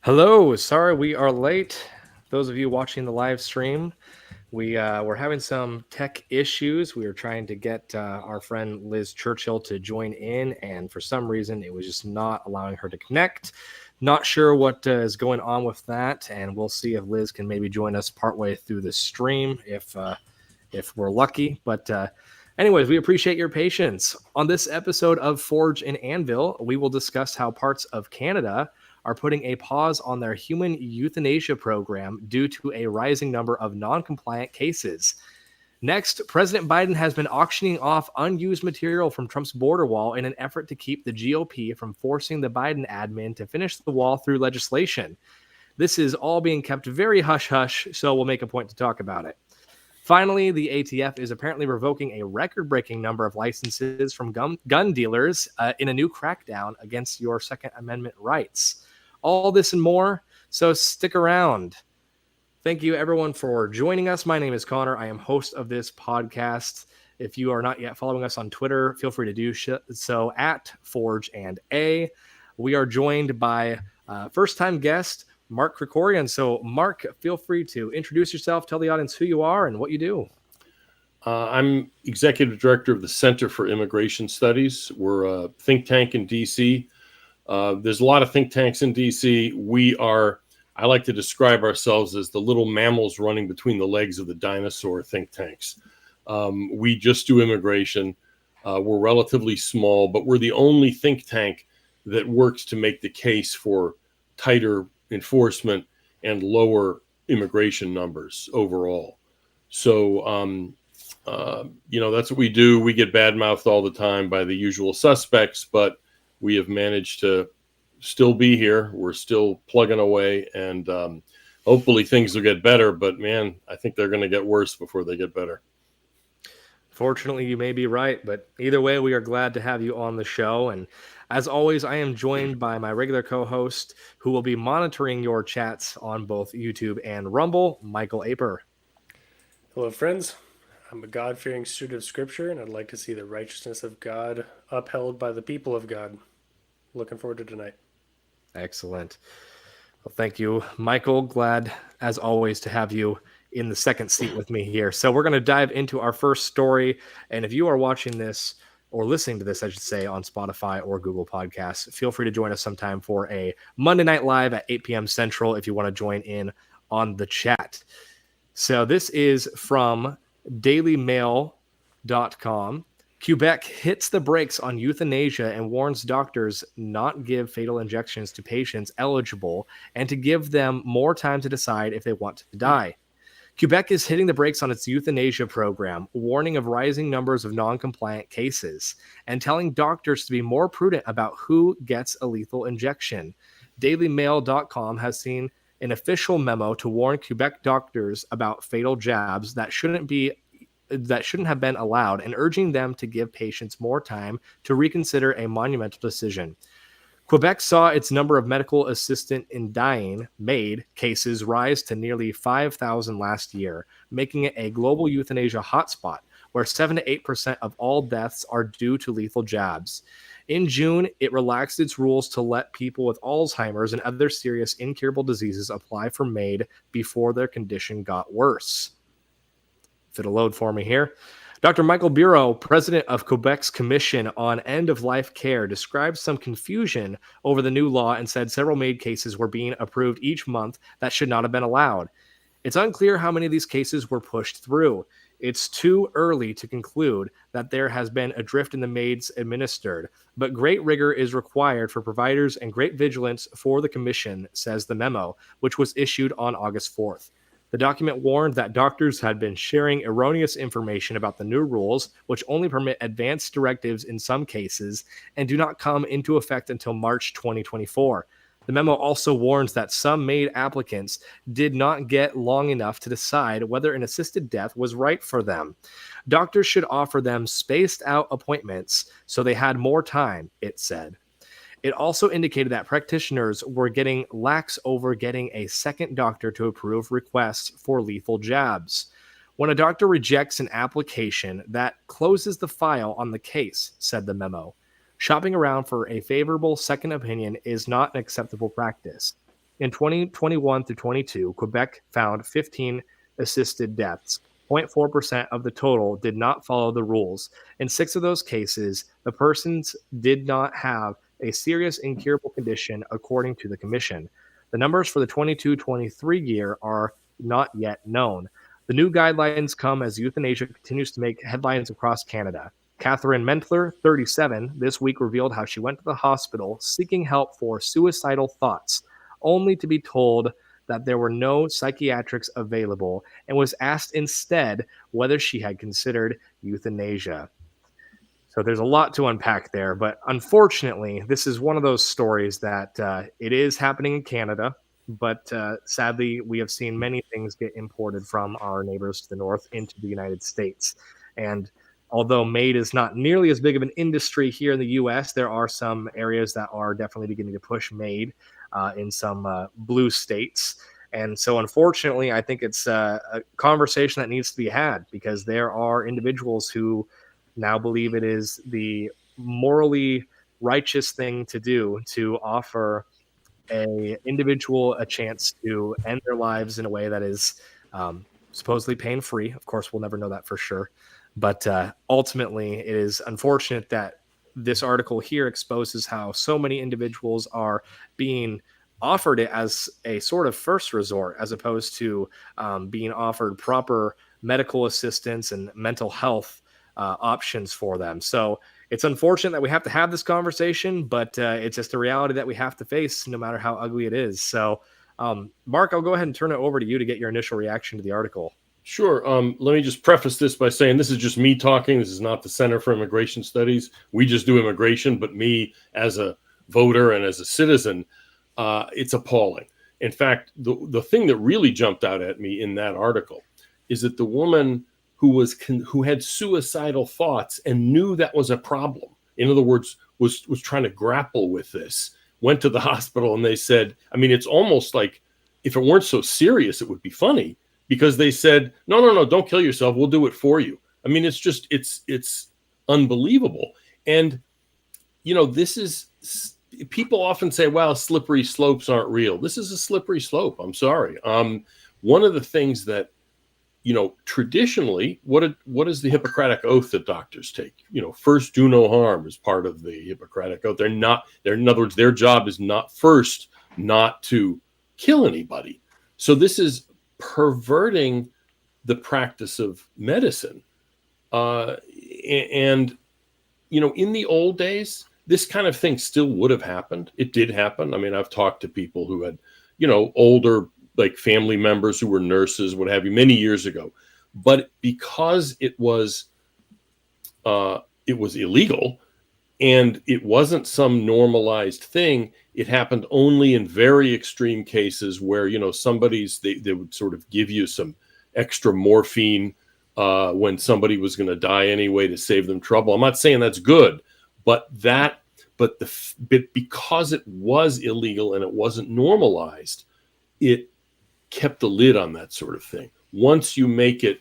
Hello, sorry we are late. Those of you watching the live stream, we're having some tech issues. We were trying to get our friend Liz Churchill to join in, and for some reason, it was just not allowing her to connect. Not sure what is going on with that, and we'll see if Liz can maybe join us partway through the stream if we're lucky. But anyways, we appreciate your patience. On this episode of Forge and Anvil, we will discuss how parts of Canada are putting a pause on their human euthanasia program due to a rising number of non-compliant cases. Next, President Biden has been auctioning off unused material from Trump's border wall in an effort to keep the GOP from forcing the Biden admin to finish the wall through legislation. This is all being kept very hush hush, so we'll make a point to talk about it. Finally, the ATF is apparently revoking a record-breaking number of licenses from gun dealers in a new crackdown against your Second Amendment rights. All this and more, so stick around. Thank you, everyone, for joining us. My name is Connor. I am host of this podcast. If you are not yet following us on Twitter, feel free to do so at Forge and A. We are joined by first-time guest Mark Krikorian. So, Mark, feel free to introduce yourself, tell the audience who you are and what you do. I'm executive director of the Center for Immigration Studies. We're a think tank in D.C. There's a lot of think tanks in D.C. I like to describe ourselves as the little mammals running between the legs of the dinosaur think tanks. We just do immigration. We're relatively small, but we're the only think tank that works to make the case for tighter enforcement and lower immigration numbers overall. So, that's what we do. We get badmouthed all the time by the usual suspects, but we have managed to still be here. We're still plugging away, and hopefully things will get better. But man, I think they're going to get worse before they get better. Fortunately, you may be right, but either way, we are glad to have you on the show. And as always, I am joined by my regular co-host who will be monitoring your chats on both YouTube and Rumble, Michael Aper. Hello, friends. I'm a God-fearing student of Scripture, and I'd like to see the righteousness of God upheld by the people of God. Looking forward to tonight. Excellent. Well, thank you, Michael. Glad, as always, to have you in the second seat with me here. So we're going to dive into our first story. And if you are watching this or listening to this, I should say, on Spotify or Google Podcasts, feel free to join us sometime for a Monday Night Live at 8 p.m. Central if you want to join in on the chat. So this is from dailymail.com. Quebec hits the brakes on euthanasia and warns doctors not give fatal injections to patients eligible and to give them more time to decide if they want to die. Quebec is hitting the brakes on its euthanasia program, warning of rising numbers of non-compliant cases and telling doctors to be more prudent about who gets a lethal injection. DailyMail.com has seen an official memo to warn Quebec doctors about fatal jabs that shouldn't have been allowed and urging them to give patients more time to reconsider a monumental decision. Quebec saw its number of medical assistant in dying, MAID, cases rise to nearly 5,000 last year, making it a global euthanasia hotspot, where 7 to 8% of all deaths are due to lethal jabs. In June, it relaxed its rules to let people with Alzheimer's and other serious incurable diseases apply for MAID before their condition got worse. If it'll load for me here. Dr. Michael Bureau, president of Quebec's Commission on End-of-Life Care, described some confusion over the new law and said several MAID cases were being approved each month that should not have been allowed. It's unclear how many of these cases were pushed through. It's too early to conclude that there has been a drift in the MAIDs administered, but great rigor is required for providers and great vigilance for the Commission, says the memo, which was issued on August 4th. The document warned that doctors had been sharing erroneous information about the new rules, which only permit advanced directives in some cases and do not come into effect until March 2024. The memo also warns that some MAID applicants did not get long enough to decide whether an assisted death was right for them. Doctors should offer them spaced out appointments so they had more time, it said. It also indicated that practitioners were getting lax over getting a second doctor to approve requests for lethal jabs. When a doctor rejects an application, that closes the file on the case, said the memo. Shopping around for a favorable second opinion is not an acceptable practice. In 2021 through 22, Quebec found 15 assisted deaths. 0.4% of the total did not follow the rules. In 6 of those cases, the persons did not have a serious incurable condition, according to the commission. The numbers for the 22-23 year are not yet known. The new guidelines come as euthanasia continues to make headlines across Canada. Catherine Mentler, 37, this week revealed how she went to the hospital seeking help for suicidal thoughts, only to be told that there were no psychiatrics available and was asked instead whether she had considered euthanasia. So there's a lot to unpack there, but unfortunately, this is one of those stories that it is happening in Canada, but sadly, we have seen many things get imported from our neighbors to the north into the United States. And although MAID is not nearly as big of an industry here in the US, there are some areas that are definitely beginning to push MAID in some blue states. And so, unfortunately, I think it's a conversation that needs to be had because there are individuals who now believe it is the morally righteous thing to do to offer a individual a chance to end their lives in a way that is supposedly pain free. Of course, we'll never know that for sure, but ultimately, it is unfortunate that this article here exposes how so many individuals are being offered it as a sort of first resort, as opposed to being offered proper medical assistance and mental health options for them. So it's unfortunate that we have to have this conversation, but it's just a reality that we have to face no matter how ugly it is. So, Mark, I'll go ahead and turn it over to you to get your initial reaction to the article. Sure. Let me just preface this by saying this is just me talking. This is not the Center for Immigration Studies. We just do immigration, but me as a voter and as a citizen, it's appalling. In fact, the thing that really jumped out at me in that article is that the woman who had suicidal thoughts and knew that was a problem, in other words, was trying to grapple with this, went to the hospital and they said, I mean, it's almost like if it weren't so serious, it would be funny because they said, no, don't kill yourself. We'll do it for you. I mean, it's just, it's unbelievable. And, you know, this is, people often say, well, slippery slopes aren't real. This is a slippery slope. I'm sorry. One of the things that, you know, traditionally, what is the Hippocratic oath that doctors take? You know, first do no harm is part of the Hippocratic oath. In other words, their job is not to kill anybody. So this is perverting the practice of medicine. And, you know, in the old days, this kind of thing still would have happened. It did happen. I mean, I've talked to people who had, you know, older like family members who were nurses, what have you, many years ago. But because it was illegal and it wasn't some normalized thing, it happened only in very extreme cases where, you know, they would sort of give you some extra morphine when somebody was going to die anyway to save them trouble. I'm not saying that's good, but because it was illegal and it wasn't normalized, it kept the lid on that sort of thing. Once you make it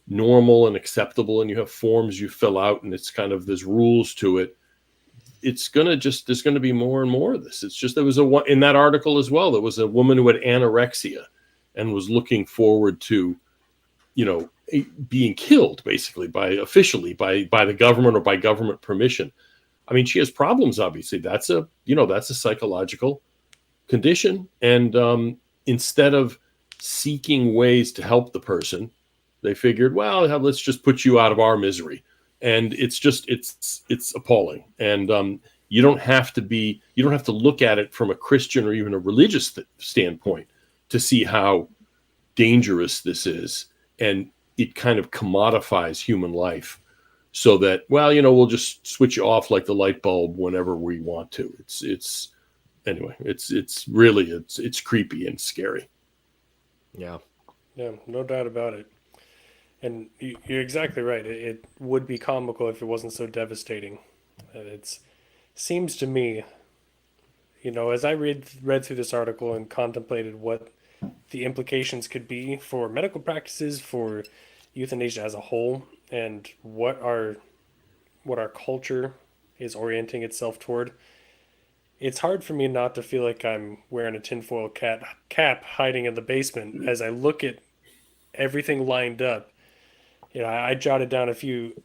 normal and acceptable and you have forms you fill out and it's kind of, there's rules to it, there's going to be more and more of this. It's just, in that article as well, there was a woman who had anorexia and was looking forward to, you know, being killed basically by the government or by government permission. I mean, she has problems, obviously. That's a psychological condition. And instead of seeking ways to help the person, they figured, well, let's just put you out of our misery. And it's appalling. And you don't have to look at it from a Christian or even a religious standpoint to see how dangerous this is. And it kind of commodifies human life so that, well, you know, we'll just switch you off like the light bulb whenever we want to. It's really creepy and scary. Yeah, no doubt about it. And you're exactly right. It would be comical if it wasn't so devastating. It seems to me, you know, as I read through this article and contemplated what the implications could be for medical practices, for euthanasia as a whole, and what our culture is orienting itself toward, it's hard for me not to feel like I'm wearing a tinfoil cap hiding in the basement as I look at everything lined up. I jotted down a few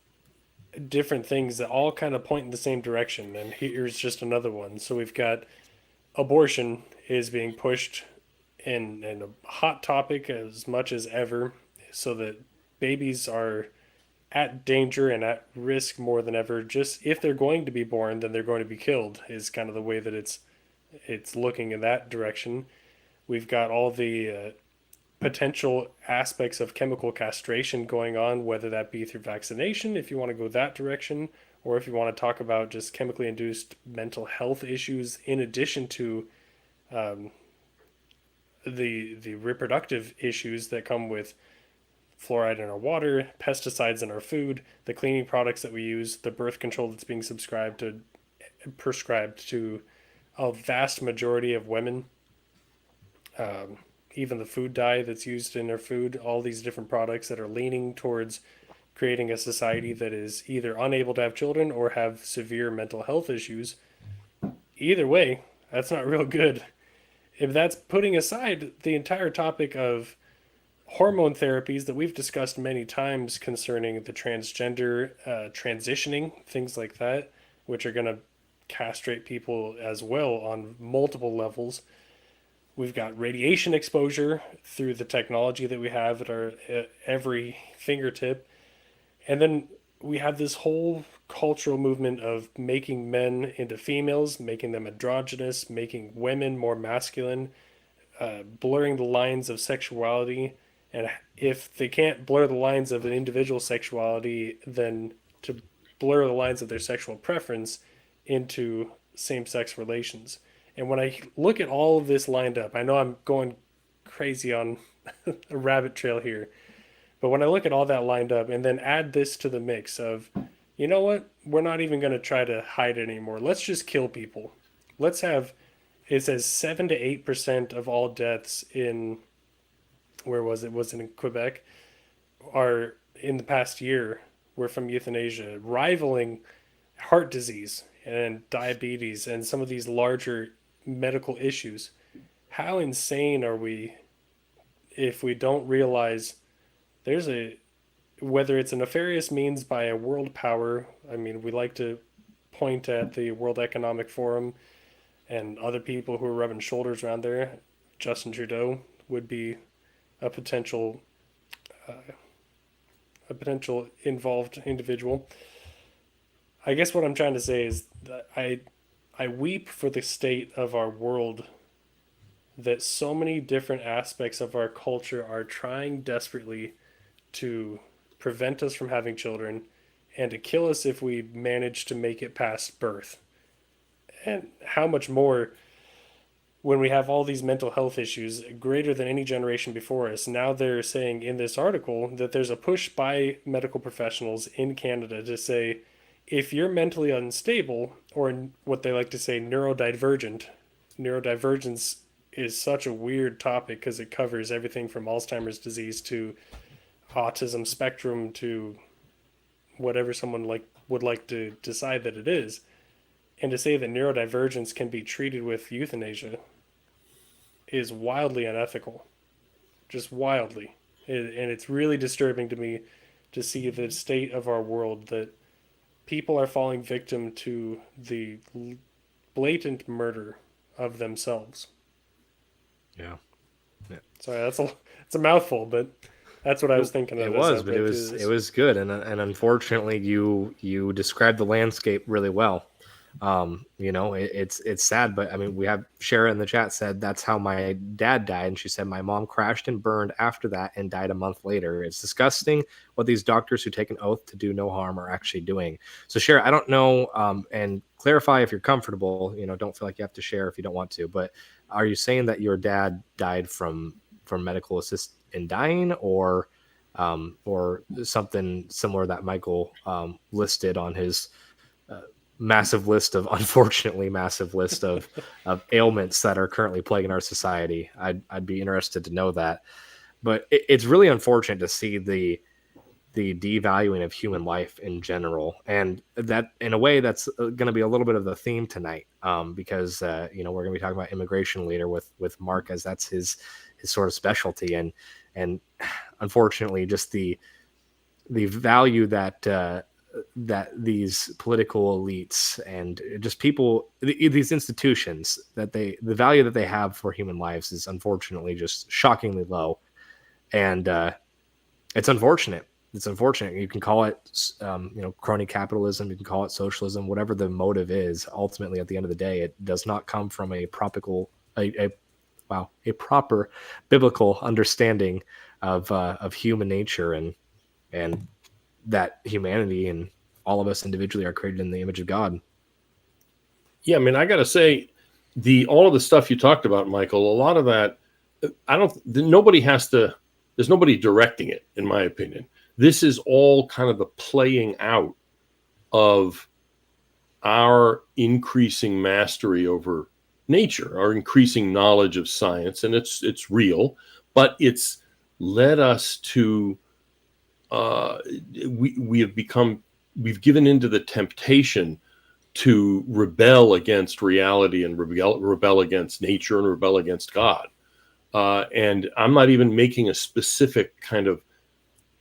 different things that all kind of point in the same direction, and here's just another one. So we've got abortion is being pushed and a hot topic as much as ever, so that babies are at danger and at risk more than ever. Just if they're going to be born, then they're going to be killed, is kind of the way that it's looking in that direction. We've got all the potential aspects of chemical castration going on, whether that be through vaccination, if you want to go that direction, or if you want to talk about just chemically induced mental health issues in addition to um, the reproductive issues that come with fluoride in our water, pesticides in our food, the cleaning products that we use, the birth control that's being prescribed to a vast majority of women, even the food dye that's used in our food, all these different products that are leaning towards creating a society that is either unable to have children or have severe mental health issues. Either way, that's not real good. If that's putting aside the entire topic of hormone therapies that we've discussed many times concerning the transgender transitioning, things like that, which are going to castrate people as well on multiple levels. We've got radiation exposure through the technology that we have at our at every fingertip. And then we have this whole cultural movement of making men into females, making them androgynous, making women more masculine, blurring the lines of sexuality. And if they can't blur the lines of an individual sexuality, then to blur the lines of their sexual preference into same sex relations. And when I look at all of this lined up, I know I'm going crazy on a rabbit trail here, but when I look at all that lined up and then add this to the mix of, you know what, we're not even going to try to hide it anymore. Let's just kill people. Let's have, it says 7 to 8% of all deaths in, where was it? Was it in Quebec? Are in the past year were from euthanasia, rivaling heart disease and diabetes and some of these larger medical issues. How insane are we if we don't realize there's a, whether it's a nefarious means by a world power? I mean, we like to point at the World Economic Forum and other people who are rubbing shoulders around there. Justin Trudeau would be a potential involved individual. I guess what I'm trying to say is that I weep for the state of our world, that so many different aspects of our culture are trying desperately to prevent us from having children and to kill us if we manage to make it past birth. And how much more when we have all these mental health issues greater than any generation before us. Now they're saying in this article that there's a push by medical professionals in Canada to say, if you're mentally unstable, or what they like to say, neurodivergent, neurodivergence is such a weird topic because it covers everything from Alzheimer's disease to autism spectrum to whatever someone would like to decide that it is. And to say that neurodivergence can be treated with euthanasia is wildly unethical, just wildly. And it's really disturbing to me to see the state of our world, that people are falling victim to the blatant murder of themselves. Yeah. Sorry, it's a mouthful, but that's what I was thinking of. It was, but it was good, and unfortunately, you described the landscape really well. It's sad, but I mean, we have Shara in the chat said that's how my dad died, and she said my mom crashed and burned after that and died a month later. It's disgusting what these doctors who take an oath to do no harm are actually doing. So Shara, I don't know, and clarify if you're comfortable. Don't feel like you have to share if you don't want to. But are you saying that your dad died from medical assist in dying, or something similar that Michael listed on his unfortunately massive list of ailments that are currently plaguing our society? I'd be interested to know that. But it's really unfortunate to see the the devaluing of human life in general. And that, in a way, that's going to be a little bit of the theme tonight, because we're going to be talking about immigration later with Mark, as that's his sort of specialty. And unfortunately, just the value that these political elites and just people, these institutions, the value that they have for human lives is unfortunately just shockingly low. And it's unfortunate. It's unfortunate. You can call it, crony capitalism. You can call it socialism. Whatever the motive is, ultimately, at the end of the day, it does not come from a proper biblical understanding of human nature, and that humanity and all of us individually are created in the image of God. Yeah, I mean, I got to say, all of the stuff you talked about, Michael, a lot of that, there's nobody directing it, in my opinion. This is all kind of the playing out of our increasing mastery over nature, our increasing knowledge of science, and it's real, but it's led us to we've given into the temptation to rebel against reality and rebel against nature and rebel against God. And I'm not even making a specific kind of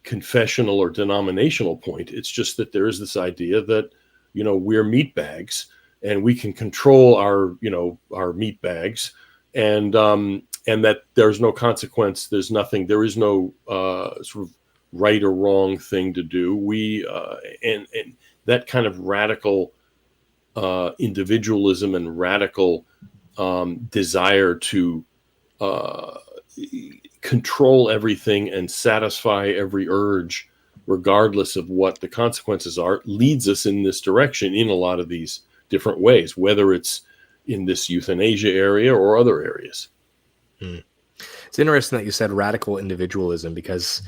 confessional or denominational point. It's just that there is this idea that, we're meat bags and we can control our meat bags, and that there's no consequence. There's nothing. There is no sort of right or wrong thing to do. And that kind of radical individualism and radical desire to control everything and satisfy every urge, regardless of what the consequences are, leads us in this direction in a lot of these different ways, whether it's in this euthanasia area or other areas. It's interesting that you said radical individualism, because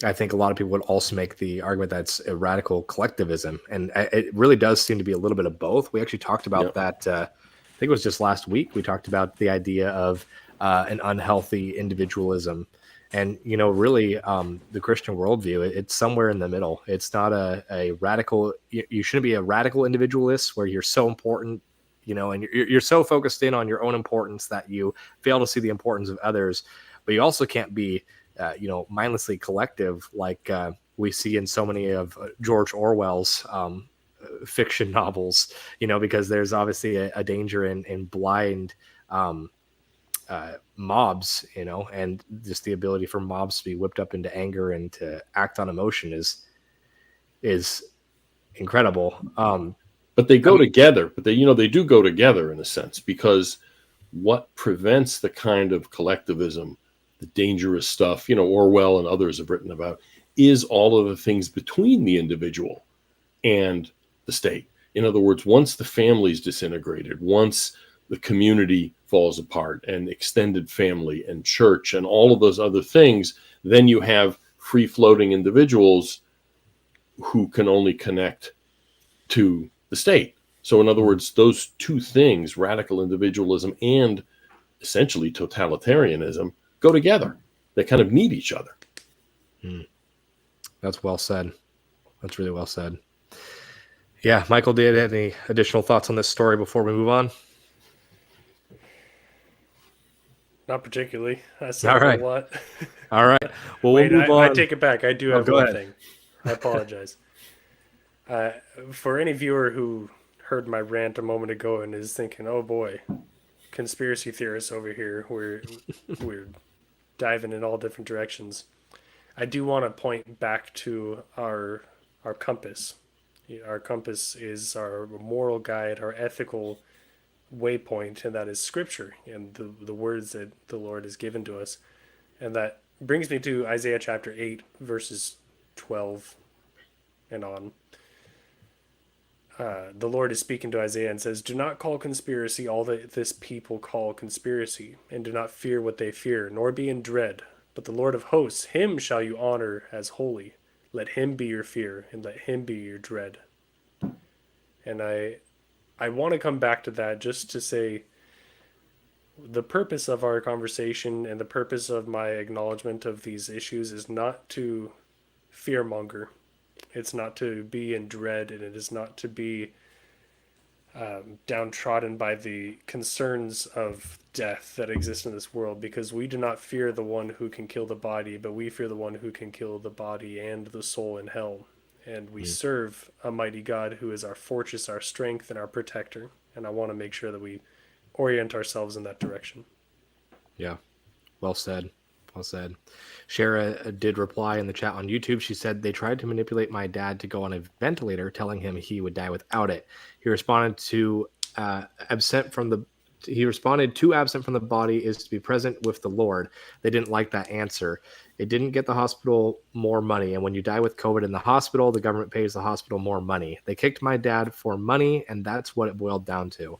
I think a lot of people would also make the argument that's a radical collectivism. And it really does seem to be a little bit of both. We actually talked about that. I think it was just last week. We talked about the idea of an unhealthy individualism. And, really, the Christian worldview, it's somewhere in the middle. It's not a radical, you shouldn't be a radical individualist where you're so important, and you're so focused in on your own importance that you fail to see the importance of others. But you also can't be, mindlessly collective, like we see in so many of George Orwell's fiction novels, because there's obviously a danger in blind mobs, and just the ability for mobs to be whipped up into anger and to act on emotion is incredible. But they go together. But they do go together in a sense, because what prevents the kind of collectivism, the dangerous stuff, Orwell and others have written about, is all of the things between the individual and the state. In other words, once the family's disintegrated, once the community falls apart, and extended family and church and all of those other things, then you have free-floating individuals who can only connect to the state. So in other words, those two things, radical individualism and essentially totalitarianism, go together. They kind of need each other. That's well said. That's really well said. Yeah, Michael, do you have any additional thoughts on this story before we move on? Not particularly. I said a lot. All right. Well, Wait, we'll move on. I take it back. I do have one thing. I apologize. For any viewer who heard my rant a moment ago and is thinking, "Oh boy, conspiracy theorists over here. We're diving in all different directions." I do want to point back to our compass. Our compass is our moral guide, our ethical waypoint, and that is Scripture and the words that the Lord has given to us. And that brings me to Isaiah chapter 8, verses 12 and on. The Lord is speaking to Isaiah and says, "Do not call conspiracy all that this people call conspiracy, and do not fear what they fear, nor be in dread. But the Lord of hosts, him shall you honor as holy. Let him be your fear, and let him be your dread." And I want to come back to that just to say the purpose of our conversation and the purpose of my acknowledgement of these issues is not to fearmonger. It's not to be in dread, and it is not to be downtrodden by the concerns of death that exist in this world, because we do not fear the one who can kill the body, but we fear the one who can kill the body and the soul in hell. And we serve a mighty God who is our fortress, our strength, and our protector. And I want to make sure that we orient ourselves in that direction. Yeah. Well said. Well said. Shara did reply in the chat on YouTube. She said they tried to manipulate my dad to go on a ventilator, telling him he would die without it. He responded to absent from the body is to be present with the Lord. They didn't like that answer. It didn't get the hospital more money. And when you die with COVID in the hospital, the government pays the hospital more money. They kicked my dad for money, and that's what it boiled down to.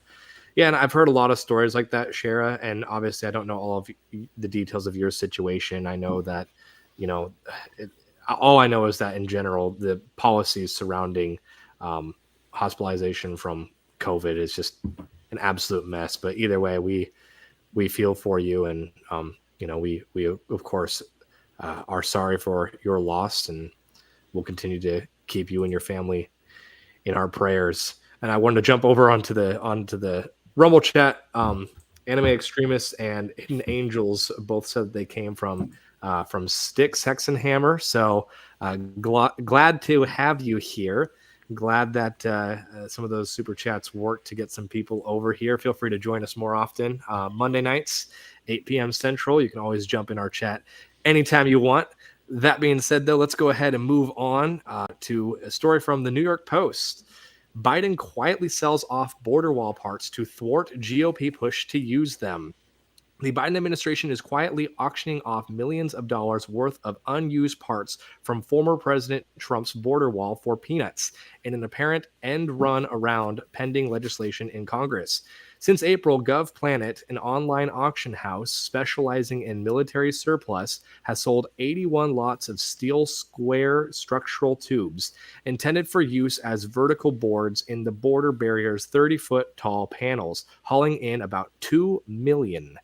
Yeah, and I've heard a lot of stories like that, Shara, and obviously I don't know all of the details of your situation. I know that, all I know is that in general, the policies surrounding hospitalization from COVID is just an absolute mess. But either way, we feel for you, and we of course are sorry for your loss, and we'll continue to keep you and your family in our prayers. And I wanted to jump over onto the Rumble chat. Anime Extremists and Hidden Angels both said they came from Styx Hexenhammer. So glad to have you here. Glad that some of those super chats worked to get some people over here. Feel free to join us more often. Monday nights, 8 p.m. Central. You can always jump in our chat anytime you want. That being said, though, let's go ahead and move on to a story from the New York Post. Biden quietly sells off border wall parts to thwart GOP push to use them. The Biden administration is quietly auctioning off millions of dollars worth of unused parts from former President Trump's border wall for peanuts in an apparent end run around pending legislation in Congress. Since April, GovPlanet, an online auction house specializing in military surplus, has sold 81 lots of steel square structural tubes intended for use as vertical boards in the border barrier's 30-foot tall panels, hauling in about $2 million.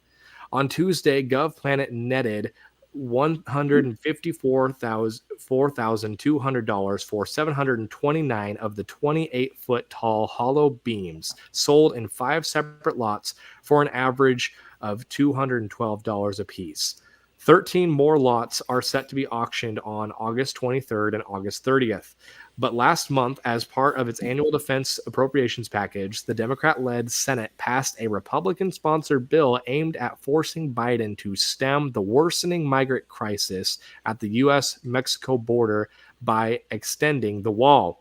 On Tuesday, GovPlanet netted $154,200 for 729 of the 28-foot tall hollow beams, sold in 5 separate lots for an average of $212 apiece. 13 more lots are set to be auctioned on August 23rd and August 30th. But last month, as part of its annual defense appropriations package, the Democrat-led Senate passed a Republican-sponsored bill aimed at forcing Biden to stem the worsening migrant crisis at the U.S.-Mexico border by extending the wall.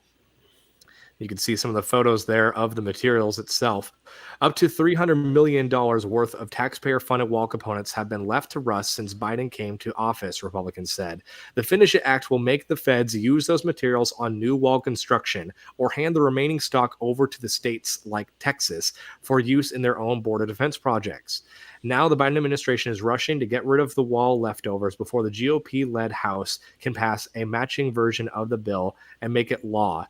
You can see some of the photos there of the materials itself. Up to $300 million worth of taxpayer-funded wall components have been left to rust since Biden came to office, Republicans said. The Finish It Act will make the feds use those materials on new wall construction or hand the remaining stock over to the states like Texas for use in their own border defense projects. Now the Biden administration is rushing to get rid of the wall leftovers before the GOP-led House can pass a matching version of the bill and make it law.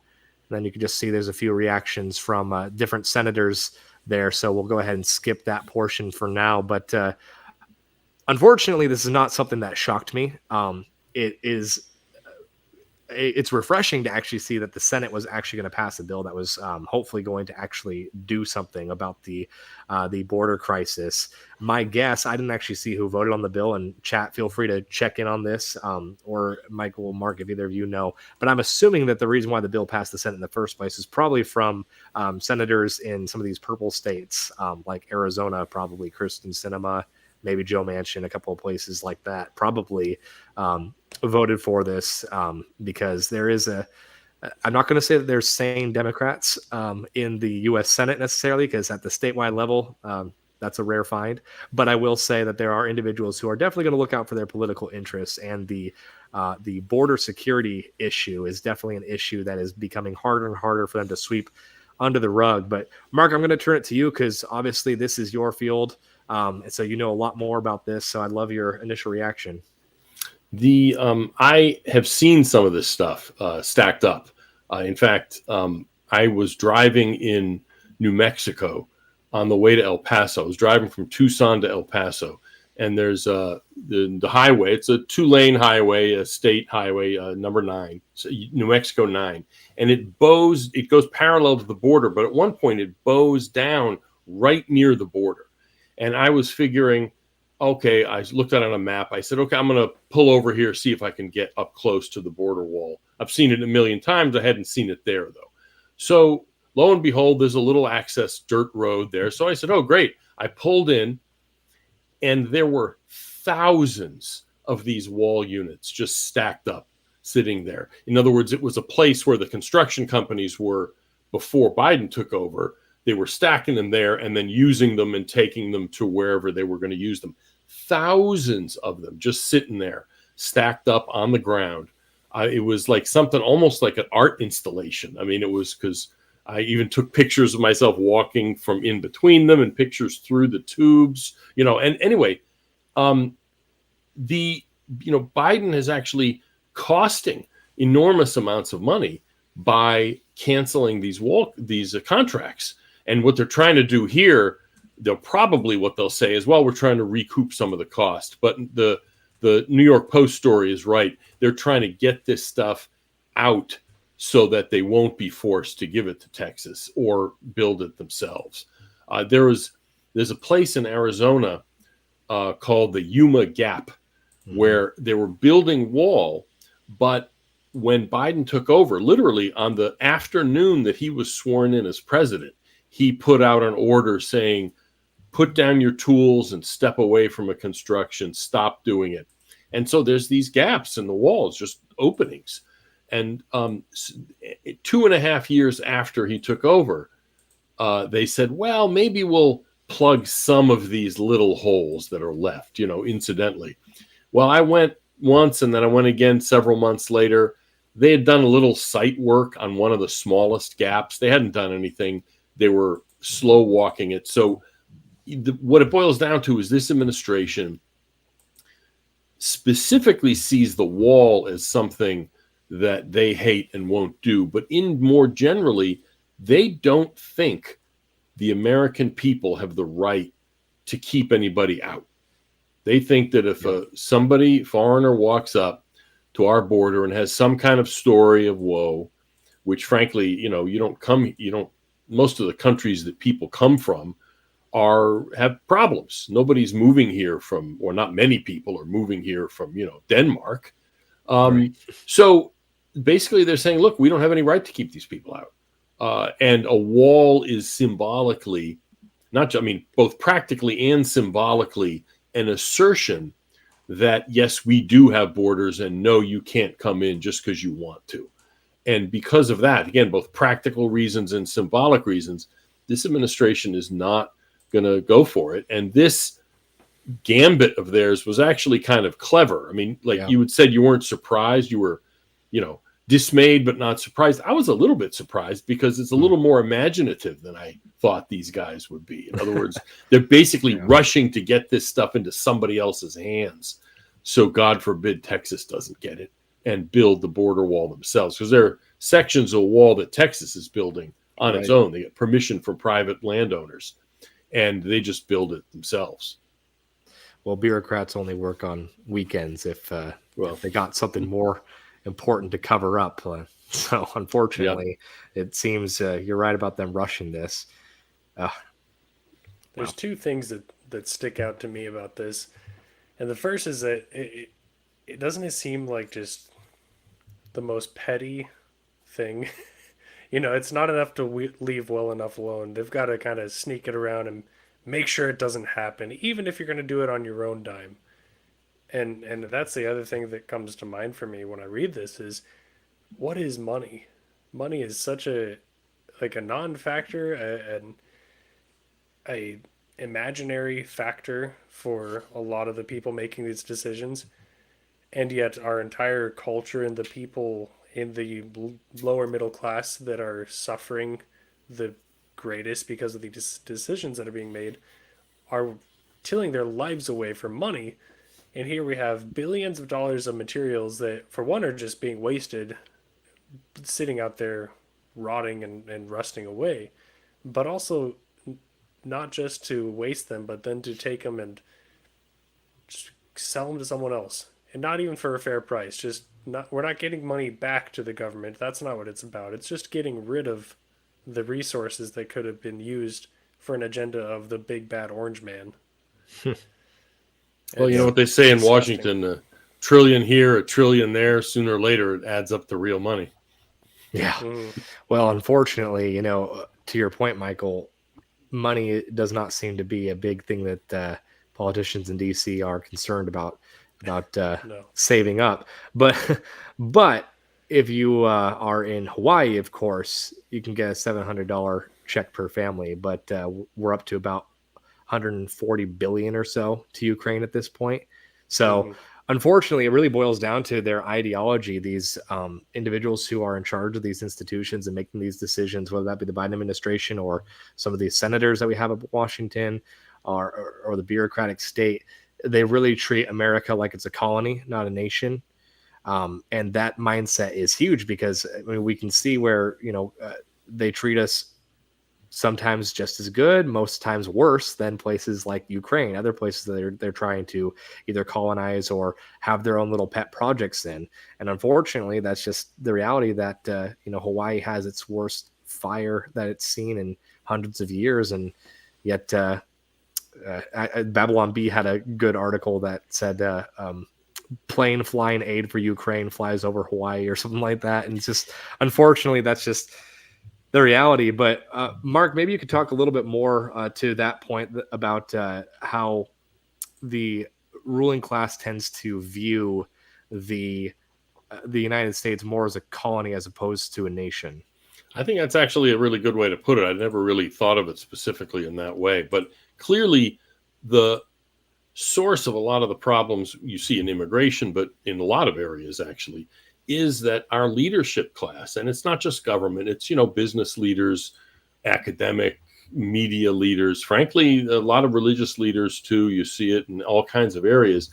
And then you can just see there's a few reactions from different senators there. So we'll go ahead and skip that portion for now. But unfortunately, this is not something that shocked me. It's refreshing to actually see that the Senate was actually going to pass a bill that was hopefully going to actually do something about the border crisis. My guess, I didn't actually see who voted on the bill, and chat, feel free to check in on this, or Michael, Mark, if either of you know. But I'm assuming that the reason why the bill passed the Senate in the first place is probably from senators in some of these purple states, like Arizona, probably Kristen Sinema, maybe Joe Manchin, a couple of places like that, probably voted for this because there is I'm not going to say that there's sane Democrats in the U.S. Senate necessarily, because at the statewide level, that's a rare find. But I will say that there are individuals who are definitely going to look out for their political interests, and the border security issue is definitely an issue that is becoming harder and harder for them to sweep under the rug. But Mark, I'm going to turn it to you because obviously this is your field. And so you know a lot more about this. So I'd love your initial reaction. I have seen some of this stuff stacked up. In fact, I was driving in New Mexico on the way to El Paso. I was driving from Tucson to El Paso, and there's the highway. It's a 2-lane highway, a state highway, number 9, so New Mexico 9, and it goes parallel to the border, but at one point it bows down right near the border. And I was figuring, okay, I looked at it on a map. I said, okay, I'm going to pull over here, see if I can get up close to the border wall. I've seen it a million times. I hadn't seen it there, though. So lo and behold, there's a little access dirt road there. So I said, oh, great. I pulled in, and there were thousands of these wall units just stacked up, sitting there. In other words, it was a place where the construction companies were before Biden took over. They were stacking them there and then using them and taking them to wherever they were going to use them. Thousands of them just sitting there, stacked up on the ground. It was like something almost like an art installation. I mean, it was, because I even took pictures of myself walking from in between them and pictures through the tubes, and anyway, Biden is actually costing enormous amounts of money by canceling these contracts. And what they're trying to do here, what they'll say is, well, we're trying to recoup some of the cost. But the New York Post story is right. They're trying to get this stuff out so that they won't be forced to give it to Texas or build it themselves. There's a place in Arizona called the Yuma Gap, where they were building wall, but when Biden took over, literally on the afternoon that he was sworn in as president, he put out an order saying, put down your tools and step away from a construction, stop doing it. And so there's these gaps in the walls, just openings. And 2.5 years after he took over, they said, well, maybe we'll plug some of these little holes that are left, incidentally. Well, I went once and then I went again several months later. They had done a little site work on one of the smallest gaps. They hadn't done anything. They were slow walking it. So what it boils down to is this administration specifically sees the wall as something that they hate and won't do. But more generally, they don't think the American people have the right to keep anybody out. They think that if somebody foreigner walks up to our border and has some kind of story of woe, which frankly, most of the countries that people come from have problems. Nobody's moving here or not many people are moving here from, Denmark. Right. So basically they're saying, look, we don't have any right to keep these people out. And a wall is symbolically, both practically and symbolically, an assertion that, yes, we do have borders and no, you can't come in just because you want to. And because of that, again, both practical reasons and symbolic reasons, this administration is not going to go for it. And this gambit of theirs was actually kind of clever. You had said you weren't surprised. You were, dismayed, but not surprised. I was a little bit surprised because it's a little more imaginative than I thought these guys would be. In other words, they're basically rushing to get this stuff into somebody else's hands. So God forbid Texas doesn't get it and build the border wall themselves, because there are sections of a wall that Texas is building on its own. They get permission from private landowners and they just build it themselves. Well, bureaucrats only work on weekends if they got something more important to cover up. So unfortunately, it seems you're right about them rushing this. There's two things that stick out to me about this. And the first is that it doesn't seem like just the most petty thing. It's not enough to leave well enough alone. They've got to kind of sneak it around and make sure it doesn't happen, even if you're going to do it on your own dime. And that's the other thing that comes to mind for me when I read this is, what is money? Money is such a non-factor, and a imaginary factor for a lot of the people making these decisions. And yet our entire culture and the people in the lower middle class that are suffering the greatest because of the decisions that are being made are tilling their lives away for money. And here we have billions of dollars of materials that, for one, are just being wasted, sitting out there rotting and rusting away, but also not just to waste them, but then to take them and Just sell them to someone else, and not even for a fair price. We're not getting money back to the government. That's not what it's about. It's just getting rid of the resources that could have been used for an agenda of the big bad orange man. Well, you know what they say in Washington, a trillion here, a trillion there, sooner or later it adds up to real money. Yeah. Well, unfortunately, to your point, Michael, money does not seem to be a big thing that politicians in DC are concerned about No. saving up. But if you are in Hawaii, of course, you can get a $700 check per family. But we're up to about 140 billion or so to Ukraine at this point. So unfortunately, it really boils down to their ideology. These individuals who are in charge of these institutions and making these decisions, whether that be the Biden administration or some of these senators that we have at Washington or the bureaucratic state, they really treat America like it's a colony, not a nation. And that mindset is huge because we can see where, they treat us sometimes just as good, most times worse than places like Ukraine, other places that they're trying to either colonize or have their own little pet projects in. And unfortunately, that's just the reality that, Hawaii has its worst fire that it's seen in hundreds of years. And yet Babylon Bee had a good article that said plane flying aid for Ukraine flies over Hawaii or something like that. And it's just, unfortunately, that's just the reality. But Mark, maybe you could talk a little bit more to that point about how the ruling class tends to view the United States more as a colony as opposed to a nation. I think that's actually a really good way to put it. I never really thought of it specifically in that way, but clearly the source of a lot of the problems you see in immigration, but in a lot of areas actually, is that our leadership class, and it's not just government, it's, business leaders, academic, media leaders, frankly, a lot of religious leaders too, you see it in all kinds of areas,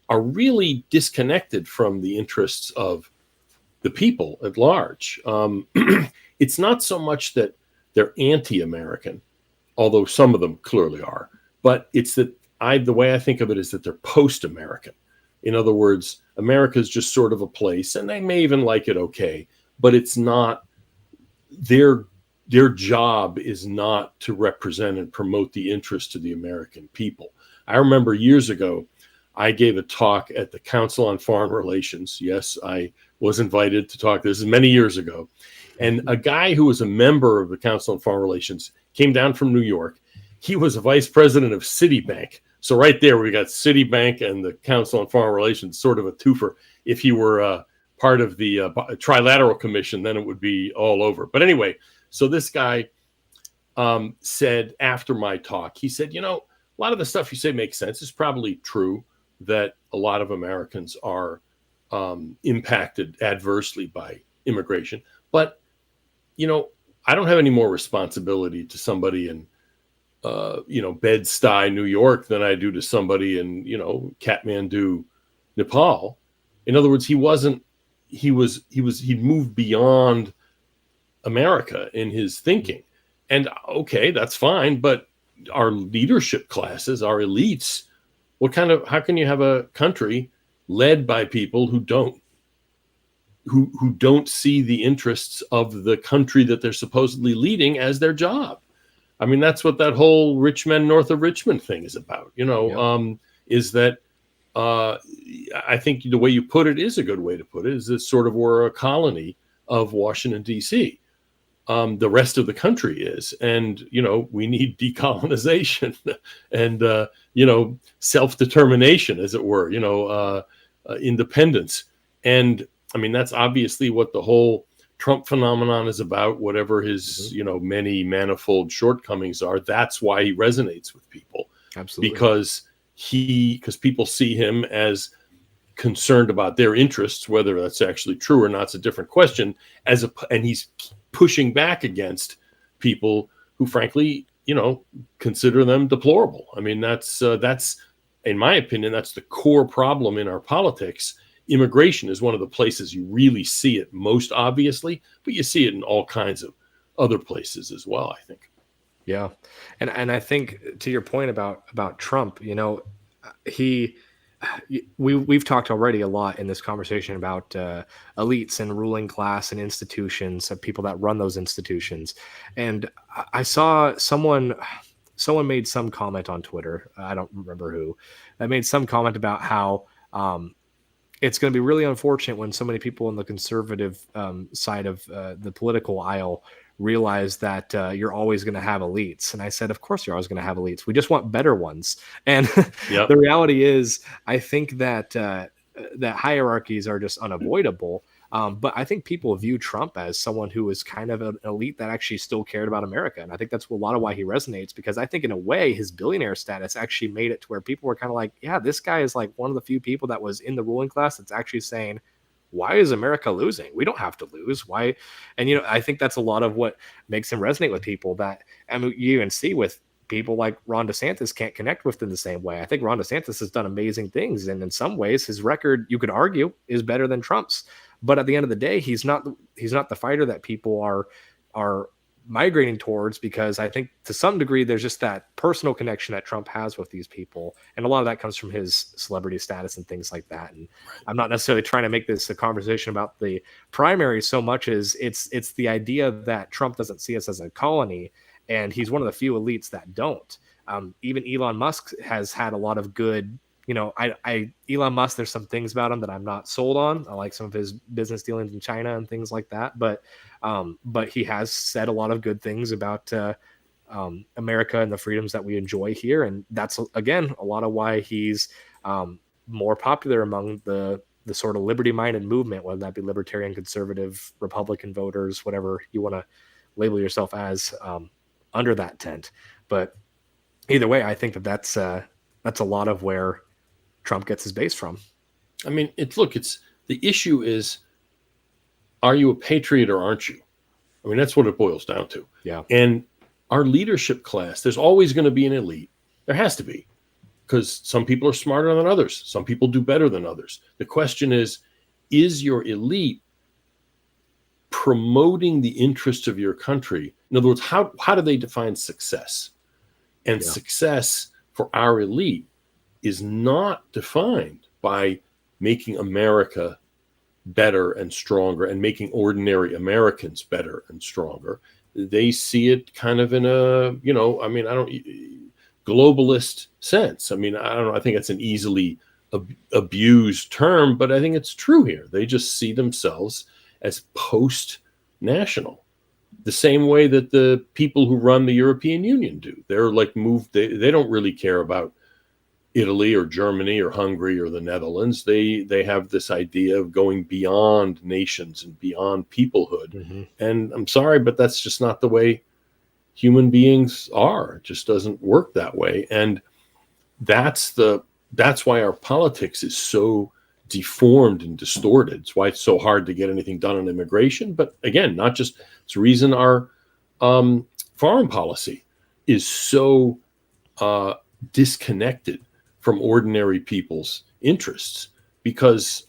are really disconnected from the interests of the people at large. It's not so much that they're anti-American, although some of them clearly are, but it's that the way I think of it is that they're post-American. In other words, America is just sort of a place, and they may even like it okay, but it's not their job is not to represent and promote the interests of the American people. I remember years ago, I gave a talk at the Council on Foreign Relations. Yes, I was invited to talk. This is many years ago. And a guy who was a member of the Council on Foreign Relations came down from New York. He was a vice president of Citibank. So right there, we got Citibank and the Council on Foreign Relations, sort of a twofer. If you were part of the Trilateral Commission, then it would be all over. But anyway, so this guy said after my talk, he said, a lot of the stuff you say makes sense. It's probably true that a lot of Americans are impacted adversely by immigration. But, I don't have any more responsibility to somebody in Bed-Stuy, New York, than I do to somebody in, Kathmandu, Nepal. In other words, he'd moved beyond America in his thinking. And okay, that's fine. But our leadership classes, our elites, how can you have a country led by people who don't see the interests of the country that they're supposedly leading as their job? I mean, that's what that whole rich men north of Richmond thing is about, is that I think the way you put it is a good way to put it, is that sort of we're a colony of Washington, D.C. The rest of the country is. And, we need decolonization and, self-determination, as it were, independence. And I mean, that's obviously what the whole Trump phenomenon is about, whatever his, many manifold shortcomings are. That's why he resonates with people. Absolutely. Because people see him as concerned about their interests, whether that's actually true or not, it's a different question. And he's pushing back against people who, frankly, consider them deplorable. I mean, that's in my opinion, that's the core problem in our politics. Immigration is one of the places you really see it most obviously, but you see it in all kinds of other places as well, I think. Yeah. And I think to your point about Trump, he we've talked already a lot in this conversation about elites and ruling class and institutions of people that run those institutions. And I saw someone made some comment on Twitter. I don't remember who. That made some comment about how it's going to be really unfortunate when so many people on the conservative side of the political aisle realize that you're always going to have elites. And I said, of course, you're always going to have elites. We just want better ones. And Yep. the reality is, I think that that hierarchies are just unavoidable. But I think people view Trump as someone who is kind of an elite that actually still cared about America. And I think that's a lot of why he resonates, because I think in a way his billionaire status actually made it to where people were kind of like, yeah, this guy is like one of the few people that was in the ruling class that's actually saying, why is America losing? We don't have to lose. Why? And, I think that's a lot of what makes him resonate with people. That, I mean, you even see with people like Ron DeSantis can't connect with in the same way. I think Ron DeSantis has done amazing things. And in some ways, his record, you could argue, is better than Trump's. But at the end of the day, he's not the fighter that people are migrating towards, because I think to some degree there's just that personal connection that Trump has with these people, and a lot of that comes from his celebrity status and things like that. And I'm not necessarily trying to make this a conversation about the primary so much as it's the idea that Trump doesn't see us as a colony, and he's one of the few elites that don't. Even Elon Musk has had a lot of good. Elon Musk, there's some things about him that I'm not sold on. I like some of his business dealings in China and things like that. But he has said a lot of good things about America and the freedoms that we enjoy here. And that's, again, a lot of why he's more popular among the sort of liberty-minded movement, whether that be libertarian, conservative, Republican voters, whatever you want to label yourself as under that tent. But either way, I think that's a lot of where Trump gets his base from. I mean, it's the issue is, are you a patriot or aren't you? I mean, that's what it boils down to. Yeah. And our leadership class, there's always going to be an elite. There has to be, because some people are smarter than others. Some people do better than others. The question is your elite promoting the interests of your country? In other words, how do they define success? And success for our elite is not defined by making America better and stronger and making ordinary Americans better and stronger. They see it kind of in a, globalist sense. I mean, I don't know. I think it's an easily abused term, but I think it's true here. They just see themselves as post-national, the same way that the people who run the European Union do. They're like they don't really care about Italy or Germany or Hungary or the Netherlands. They have this idea of going beyond nations and beyond peoplehood. Mm-hmm. And I'm sorry, but that's just not the way human beings are. It just doesn't work that way. And that's why our politics is so deformed and distorted. It's why it's so hard to get anything done on immigration. But again, it's the reason our foreign policy is so disconnected from ordinary people's interests. Because,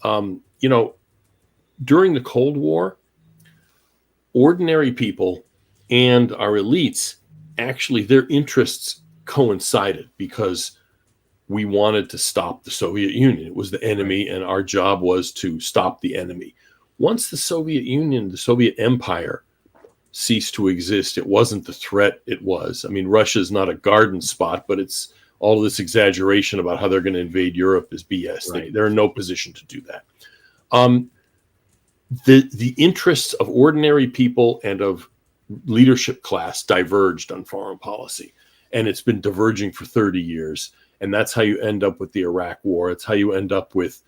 during the Cold War, ordinary people and our elites, actually, their interests coincided, because we wanted to stop the Soviet Union. It was the enemy, and our job was to stop the enemy. Once the Soviet Union, the Soviet Empire, ceased to exist, it wasn't the threat it was. I mean, Russia's not a garden spot, but it's all of this exaggeration about how they're going to invade Europe is BS. Right. They're in no position to do that. The interests of ordinary people and of leadership class diverged on foreign policy, and it's been diverging for 30 years. And that's how you end up with the Iraq War. It's how you end up with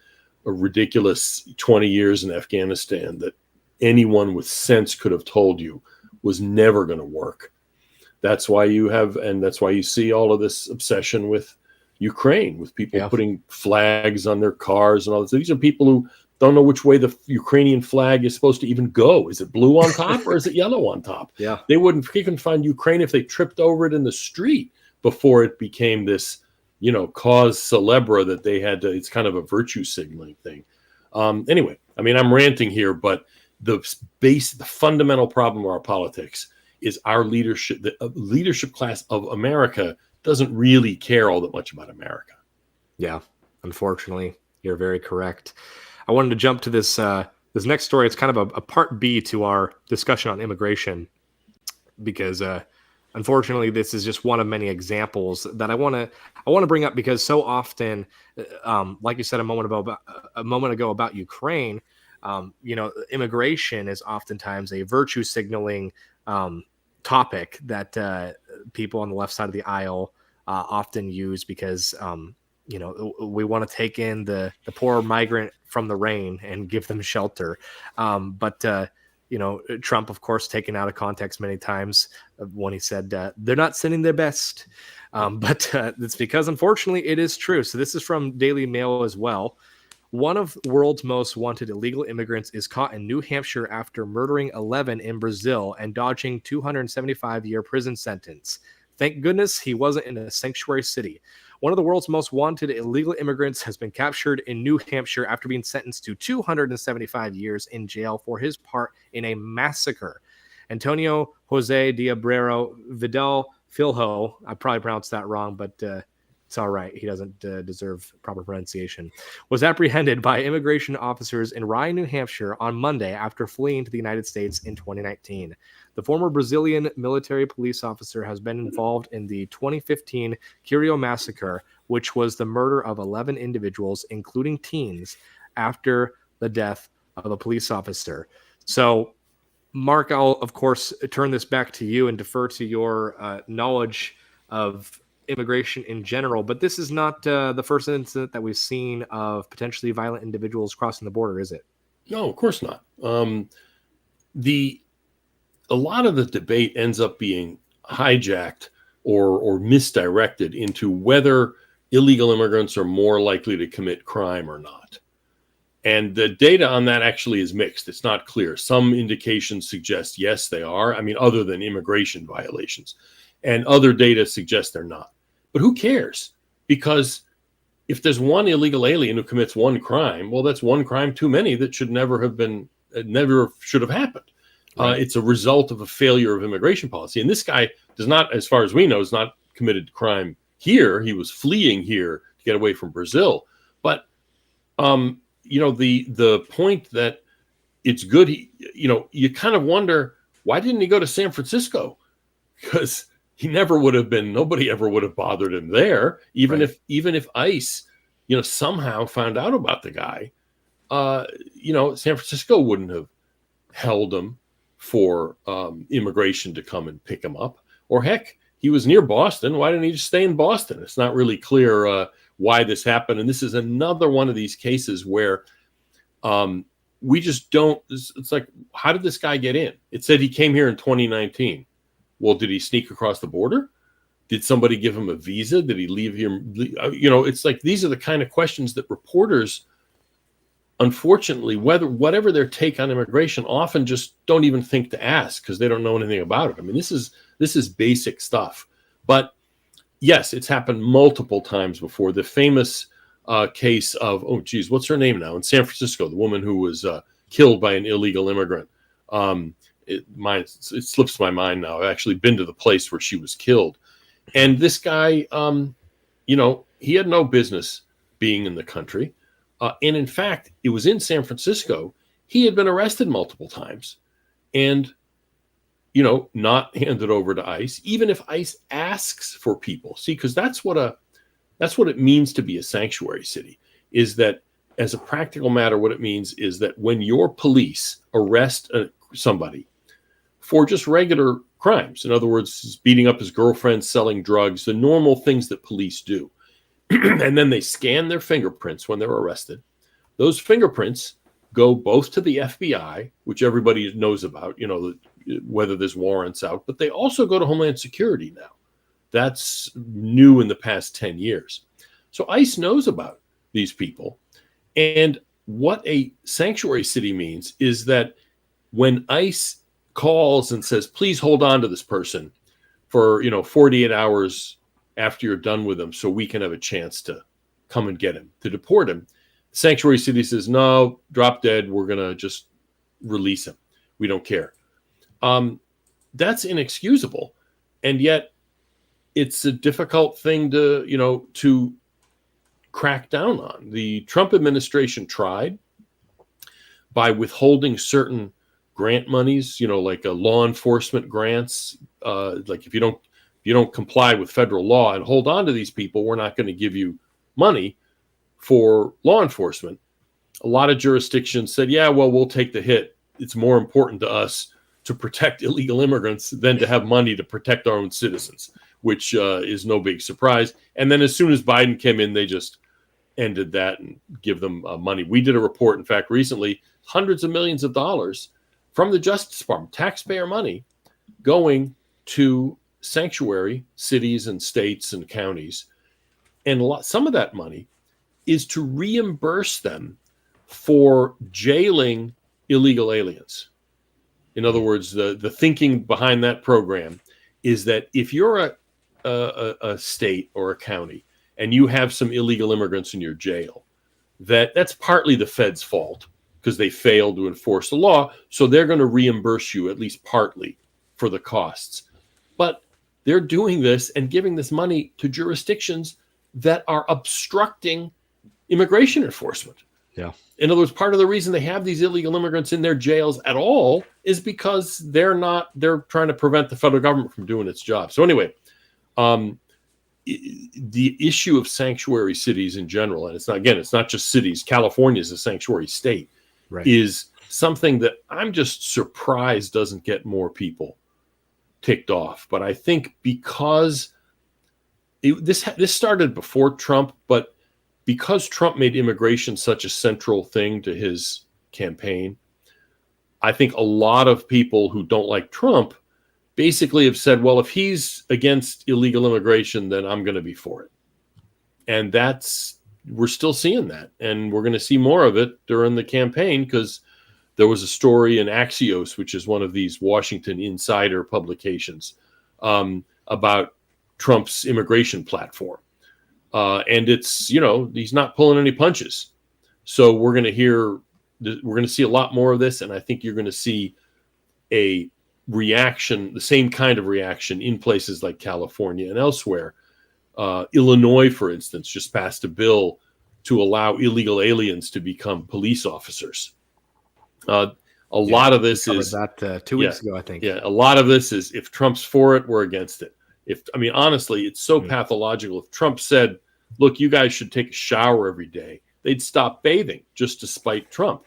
a ridiculous 20 years in Afghanistan that anyone with sense could have told you was never going to work. That's why that's why you see all of this obsession with Ukraine, with people putting flags on their cars and all this. These are people who don't know which way the Ukrainian flag is supposed to even go. Is it blue on top or is it yellow on top? Yeah. They couldn't find Ukraine if they tripped over it in the street before it became this, cause célèbre that they had to. It's kind of a virtue signaling thing. Anyway, I mean, I'm ranting here, but the fundamental problem of our politics is our leadership. The leadership class of America doesn't really care all that much about America. Yeah. Unfortunately, you're very correct. I wanted to jump to this next story. It's kind of a part B to our discussion on immigration, because unfortunately this is just one of many examples that I want to bring up, because so often, like you said a moment ago about Ukraine, immigration is oftentimes a virtue signaling topic that people on the left side of the aisle often use, because we want to take in the poor migrant from the rain and give them shelter. But Trump, of course, taken out of context many times when he said they're not sending their best. But it's because, unfortunately, it is true. So this is from Daily Mail as well. One of the world's most wanted illegal immigrants is caught in New Hampshire after murdering 11 in Brazil and dodging 275-year prison sentence. Thank goodness he wasn't in a sanctuary city. One of the world's most wanted illegal immigrants has been captured in New Hampshire after being sentenced to 275 years in jail for his part in a massacre. Antonio Jose de Abreu Vidal Filho, I probably pronounced that wrong, but it's all right. He doesn't deserve proper pronunciation. Was apprehended by immigration officers in Rye, New Hampshire on Monday after fleeing to the United States in 2019. The former Brazilian military police officer has been involved in the 2015 Curio massacre, which was the murder of 11 individuals, including teens, after the death of a police officer. So, Mark, I'll, of course, turn this back to you and defer to your knowledge of immigration in general, but this is not the first incident that we've seen of potentially violent individuals crossing the border, is it? No, of course not. A lot of the debate ends up being hijacked or misdirected into whether illegal immigrants are more likely to commit crime or not. And the data on that actually is mixed. It's not clear. Some indications suggest yes, they are. I mean, other than immigration violations. And other data suggest they're not. But who cares? Because if there's one illegal alien who commits one crime, well, that's one crime too many that should never should have happened. Right. It's a result of a failure of immigration policy. And this guy does not, as far as we know, has not committed crime here. He was fleeing here to get away from Brazil. But, the point that it's good, you kind of wonder, why didn't he go to San Francisco? Because he never would have been, nobody ever would have bothered him there. Even if ICE, somehow found out about the guy, San Francisco wouldn't have held him for immigration to come and pick him up. Or heck, he was near Boston. Why didn't he just stay in Boston? It's not really clear why this happened. And this is another one of these cases where we just don't, it's like, how did this guy get in? It said he came here in 2019. Well, did he sneak across the border? Did somebody give him a visa? Did he leave here? It's like, these are the kind of questions that reporters, unfortunately, whatever their take on immigration, often just don't even think to ask because they don't know anything about it. I mean, this is basic stuff. But yes, it's happened multiple times before. The famous case of, what's her name now? In San Francisco, the woman who was killed by an illegal immigrant. It slips my mind now. I've actually been to the place where she was killed. And this guy, he had no business being in the country. And in fact, it was in San Francisco. He had been arrested multiple times and, not handed over to ICE, even if ICE asks for people. See, because that's what it means to be a sanctuary city, is that as a practical matter, what it means is that when your police arrest somebody for just regular crimes, in other words, beating up his girlfriend, selling drugs, the normal things that police do, and then they scan their fingerprints when they're arrested, those fingerprints go both to the FBI, which everybody knows about, whether there's warrants out, but they also go to Homeland Security now. That's new in the past 10 years. So ICE knows about these people. And what a sanctuary city means is that when ICE calls and says, please hold on to this person for, 48 hours after you're done with them so we can have a chance to come and get him, to deport him, sanctuary city says, no, drop dead. We're going to just release him. We don't care. That's inexcusable. And yet it's a difficult thing to crack down on. The Trump administration tried by withholding certain grant monies, like law enforcement grants. Like if you don't comply with federal law and hold on to these people, we're not going to give you money for law enforcement. A lot of jurisdictions said, yeah, well, we'll take the hit. It's more important to us to protect illegal immigrants than to have money to protect our own citizens, which is no big surprise. And then as soon as Biden came in, they just ended that and give them money. We did a report, in fact, recently, hundreds of millions of dollars from the Justice Department, taxpayer money, going to sanctuary cities and states and counties. And some of that money is to reimburse them for jailing illegal aliens. In other words, the thinking behind that program is that if you're a state or a county and you have some illegal immigrants in your jail, that's partly the Fed's fault because they failed to enforce the law. So they're going to reimburse you at least partly for the costs. But they're doing this and giving this money to jurisdictions that are obstructing immigration enforcement. Yeah. In other words, part of the reason they have these illegal immigrants in their jails at all is because they're trying to prevent the federal government from doing its job. So anyway, the issue of sanctuary cities in general, and it's not just cities, California is a sanctuary state, right, is something that I'm just surprised doesn't get more people ticked off. But I think because this started before Trump, but because Trump made immigration such a central thing to his campaign, I think a lot of people who don't like Trump basically have said, well, if he's against illegal immigration, then I'm going to be for it. And we're still seeing that. And we're going to see more of it during the campaign because there was a story in Axios, which is one of these Washington insider publications, about Trump's immigration platform. And it's, he's not pulling any punches. So we're going to see a lot more of this. And I think you're going to see a reaction, the same kind of reaction in places like California and elsewhere. Illinois, for instance, just passed a bill to allow illegal aliens to become police officers. A lot of this is that 2 weeks ago, I think. Yeah, a lot of this is if Trump's for it, we're against it. Honestly, it's so pathological. If Trump said, look, you guys should take a shower every day, they'd stop bathing just to spite Trump.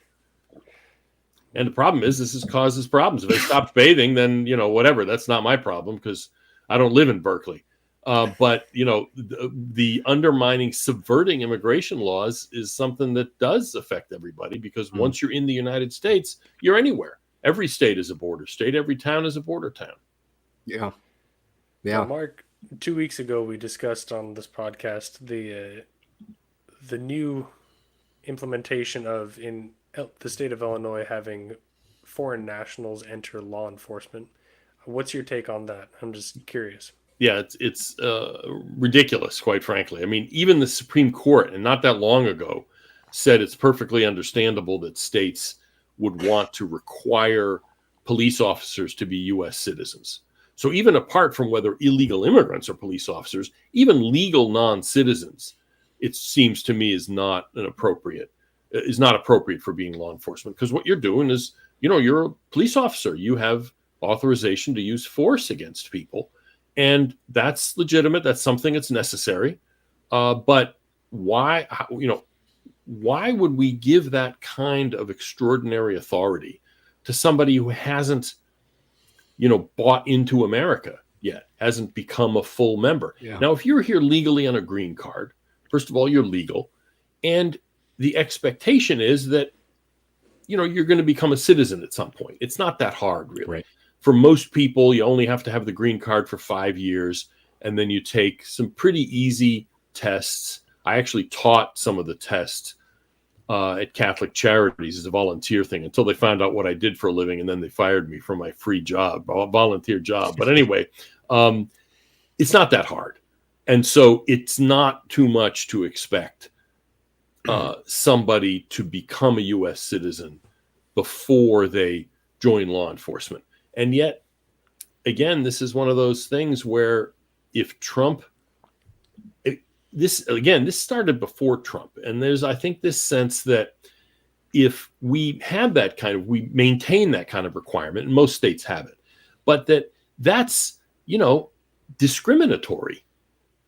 And the problem is this causes problems. If they stopped bathing, then, whatever, that's not my problem because I don't live in Berkeley. But, the undermining, subverting immigration laws is something that does affect everybody because once you're in the United States, you're anywhere. Every state is a border state. Every town is a border town. Yeah. Yeah. Mark, 2 weeks ago, we discussed on this podcast the new implementation of in the state of Illinois having foreign nationals enter law enforcement. What's your take on that? I'm just curious. Yeah, it's ridiculous, quite frankly. Even the Supreme Court, and not that long ago, said it's perfectly understandable that states would want to require police officers to be U.S. citizens. So even apart from whether illegal immigrants are police officers, even legal non-citizens, it seems to me is not appropriate for being law enforcement. Because what you're doing is, you're a police officer. You have authorization to use force against people. And that's legitimate. That's something that's necessary. But why would we give that kind of extraordinary authority to somebody who hasn't, bought into America yet, hasn't become a full member? Yeah. Now, if you're here legally on a green card, first of all, you're legal. And the expectation is that, you're going to become a citizen at some point. It's not that hard, really. Right. For most people, you only have to have the green card for 5 years, and then you take some pretty easy tests. I actually taught some of the tests at Catholic Charities as a volunteer thing until they found out what I did for a living, and then they fired me from my free job, volunteer job. But anyway, it's not that hard. And so it's not too much to expect somebody to become a U.S. citizen before they join law enforcement. And yet, again, this is one of those things where if Trump, this started before Trump, and there's, I think, this sense that if we we maintain that kind of requirement, and most states have it, but that's discriminatory.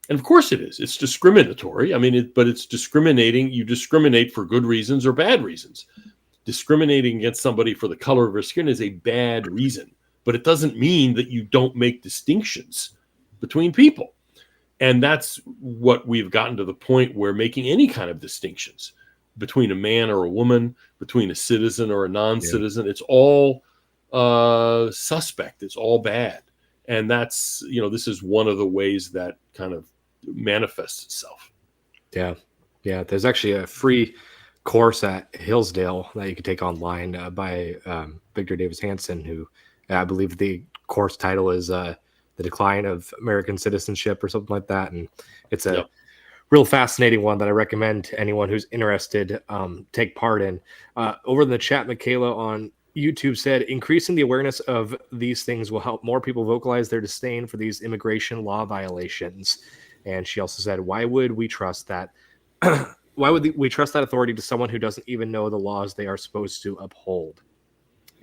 And of course it is. It's discriminatory. I mean, but it's discriminating. You discriminate for good reasons or bad reasons. Discriminating against somebody for the color of their skin is a bad reason, but it doesn't mean that you don't make distinctions between people. And that's what we've gotten to the point where making any kind of distinctions between a man or a woman, between a citizen or a non-citizen, it's all suspect. It's all bad. And that's, this is one of the ways that kind of manifests itself. Yeah. There's actually a free course at Hillsdale that you can take online by Victor Davis Hanson, who I believe the course title is The Decline of American Citizenship or something like that. And it's a real fascinating one that I recommend to anyone who's interested take part in. Over in the chat, Michaela on YouTube said, increasing the awareness of these things will help more people vocalize their disdain for these immigration law violations. And she also said, why would we trust that? Why would we trust that authority to someone who doesn't even know the laws they are supposed to uphold?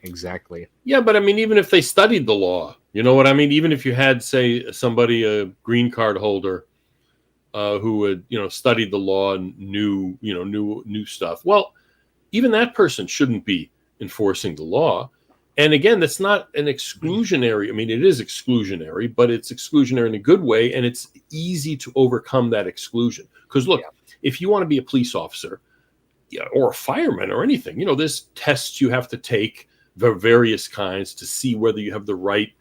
Exactly. Yeah, but I mean, even if they studied the law, you know what I mean? Even if you had, say, somebody, a green card holder, who had, studied the law and knew stuff. Well, even that person shouldn't be enforcing the law. And again, that's not an exclusionary. I mean, it is exclusionary, but it's exclusionary in a good way. And it's easy to overcome that exclusion. Because look, if you want to be a police officer or a fireman or anything, there's tests you have to take, the various kinds, to see whether you have the right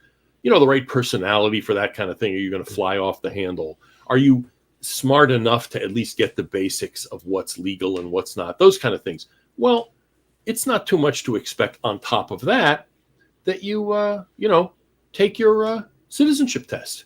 personality for that kind of thing. Are you going to fly off the handle? Are you smart enough to at least get the basics of what's legal and what's not? Those kind of things. Well, it's not too much to expect on top of that you, take your citizenship test.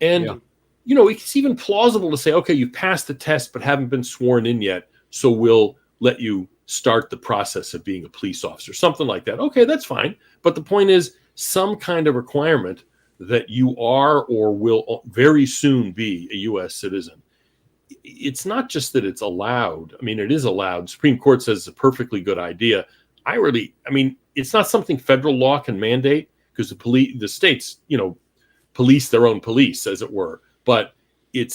And, it's even plausible to say, okay, you passed the test but haven't been sworn in yet, so we'll let you start the process of being a police officer, something like that. Okay, that's fine. But the point is some kind of requirement that you are or will very soon be a U.S. citizen. It's not just that it's allowed. I mean, it is allowed. Supreme Court says it's a perfectly good idea. It's not something federal law can mandate, because the states, police their own police, as it were. But it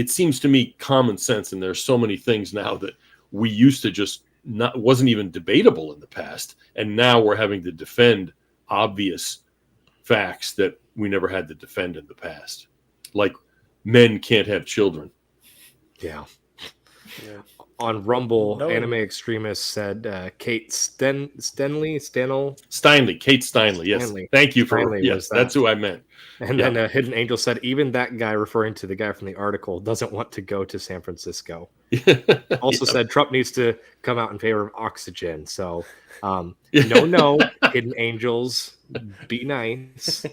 seems to me common sense. And there's so many things now that we used to just wasn't even debatable in the past. And now we're having to defend obvious facts that we never had to defend in the past. Like, men can't have children. Yeah. On Rumble, Anime Extremist said Kate Steinle. Kate Steinle, yes. Steinle. Thank you for Steinle, yes, that's who I meant. And then Hidden Angel said, even that guy, referring to the guy from the article, doesn't want to go to San Francisco. Also said Trump needs to come out in favor of oxygen. So no, Hidden Angels, be nice.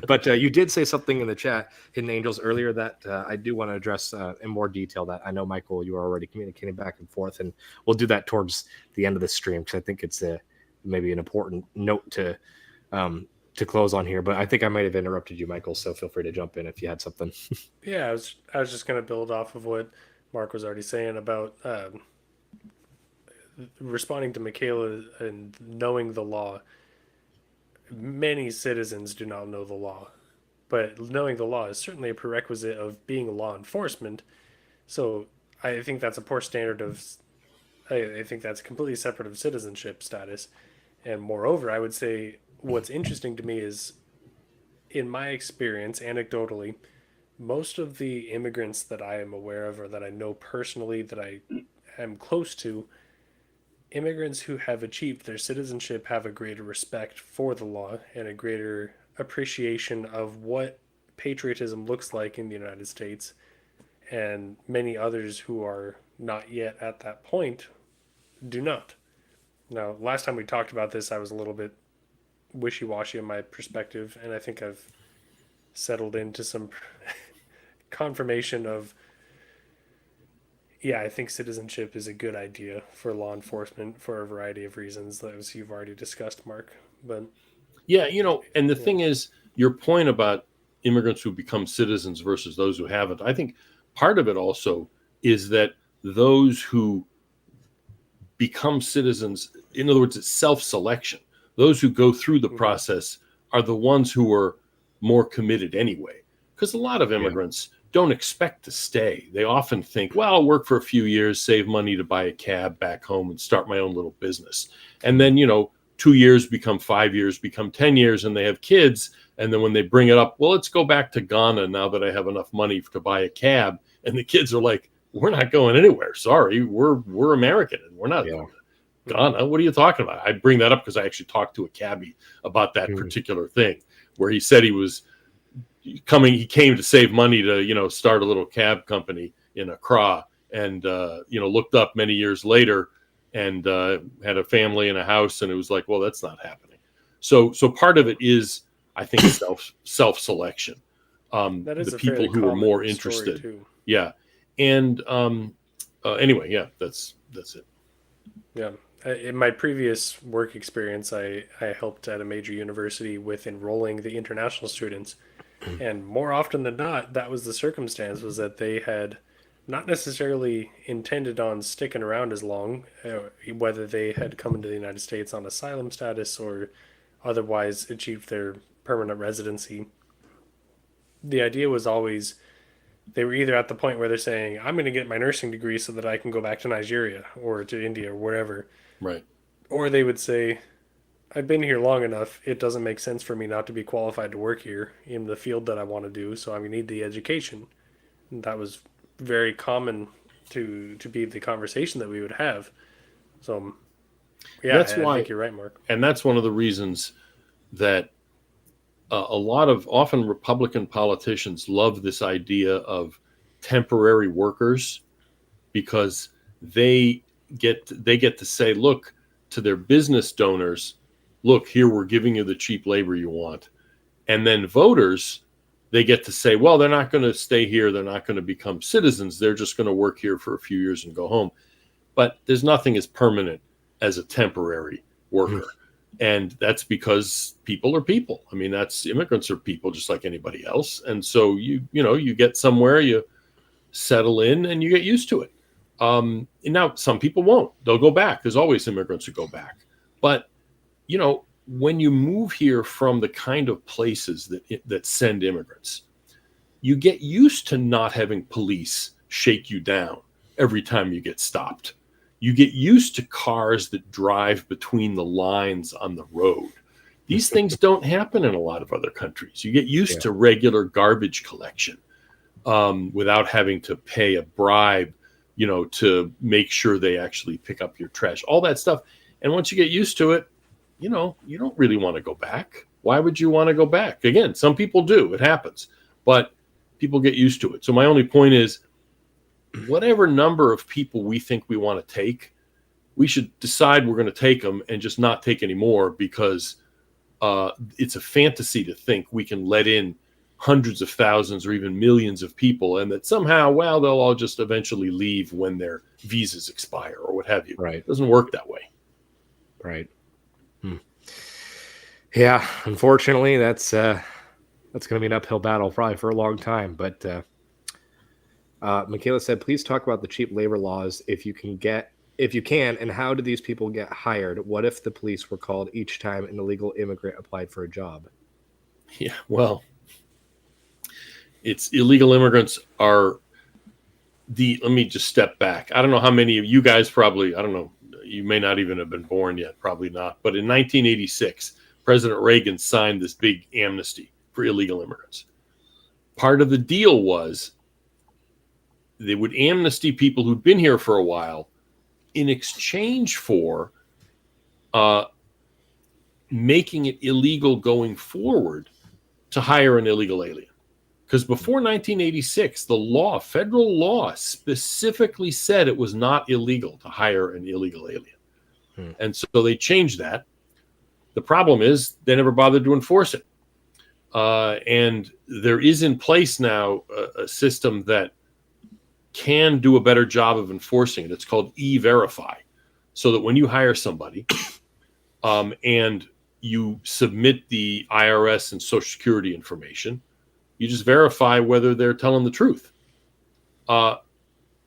But you did say something in the chat, Hidden Angels, earlier that I do want to address in more detail. That I know, Michael, you are already communicating back and forth, and we'll do that towards the end of the stream, because I think it's maybe an important note to close on here. But I think I might have interrupted you, Michael, so feel free to jump in if you had something. Yeah, I was just going to build off of what Mark was already saying about responding to Michaela and knowing the law. Many citizens do not know the law, but knowing the law is certainly a prerequisite of being law enforcement. So I think that's a poor standard of, I think that's completely separate of citizenship status. And moreover, I would say what's interesting to me is, in my experience, anecdotally, most of the immigrants that I am aware of or that I know personally, that I am close to, immigrants who have achieved their citizenship have a greater respect for the law and a greater appreciation of what patriotism looks like in the United States. And many others who are not yet at that point do not. Now, last time we talked about this, I was a little bit wishy-washy in my perspective, and I think I've settled into some confirmation of, I think citizenship is a good idea for law enforcement for a variety of reasons, as you've already discussed, Mark. But and the thing is, your point about immigrants who become citizens versus those who haven't. I think part of it also is that those who become citizens, in other words, it's self-selection. Those who go through the process are the ones who are more committed anyway. Because a lot of immigrants don't expect to stay. They often think, well, I'll work for a few years, save money to buy a cab back home and start my own little business. And then, 2 years become 5 years, become 10 years, and they have kids. And then when they bring it up, well, let's go back to Ghana now that I have enough money to buy a cab. And the kids are like, we're not going anywhere. Sorry, we're American and we're not going to Ghana. What are you talking about? I bring that up because I actually talked to a cabbie about that particular thing, where he said he came to save money to, start a little cab company in Accra, and, looked up many years later and had a family and a house, and it was like, well, that's not happening. So part of it is, I think, self-selection. That is the people who are more interested. Too. Yeah. And anyway, that's it. Yeah. In my previous work experience, I helped at a major university with enrolling the international students. And more often than not, that was the circumstance, was that they had not necessarily intended on sticking around as long, whether they had come into the United States on asylum status or otherwise achieved their permanent residency. The idea was always, they were either at the point where they're saying, I'm going to get my nursing degree so that I can go back to Nigeria or to India or wherever. Right. Or they would say, I've been here long enough. It doesn't make sense for me not to be qualified to work here in the field that I want to do. So I'm going to need the education. And that was very common to be the conversation that we would have. So, yeah, I think you're right, Mark. And that's one of the reasons that often Republican politicians love this idea of temporary workers, because they get to say, look, to their business donors, look, here, we're giving you the cheap labor you want. And then voters, they get to say, well, they're not going to stay here. They're not going to become citizens. They're just going to work here for a few years and go home. But there's nothing as permanent as a temporary worker. And that's because people are people. I mean, immigrants are people just like anybody else. And so you get somewhere, you settle in, and you get used to it. And now some people won't. They'll go back. There's always immigrants who go back. But when you move here from the kind of places that send immigrants, you get used to not having police shake you down every time you get stopped. You get used to cars that drive between the lines on the road. These things don't happen in a lot of other countries. You get used to regular garbage collection without having to pay a bribe, to make sure they actually pick up your trash, all that stuff. And once you get used to it, you don't really want to go back. Why would you want to go back? Again, some people do. It happens. But people get used to it. So my only point is, whatever number of people we think we want to take, we should decide we're going to take them and just not take any more, because it's a fantasy to think we can let in hundreds of thousands or even millions of people, and that somehow, they'll all just eventually leave when their visas expire or what have you. Right. It doesn't work that way. Right. Yeah, unfortunately, that's going to be an uphill battle probably for a long time. But Michaela said, please talk about the cheap labor laws if you can, and how do these people get hired? What if the police were called each time an illegal immigrant applied for a job? Yeah, well, it's illegal immigrants are let me just step back. I don't know how many of you guys probably, I don't know, you may not even have been born yet, probably not. But in 1986, President Reagan signed this big amnesty for illegal immigrants. Part of the deal was they would amnesty people who'd been here for a while in exchange for making it illegal going forward to hire an illegal alien. Because before 1986, the federal law specifically said it was not illegal to hire an illegal alien. And so they changed that. The problem is they never bothered to enforce it. And there is in place now a system that can do a better job of enforcing it. It's called E-Verify. So that when you hire somebody and you submit the IRS and Social Security information, You just verify whether they're telling the truth.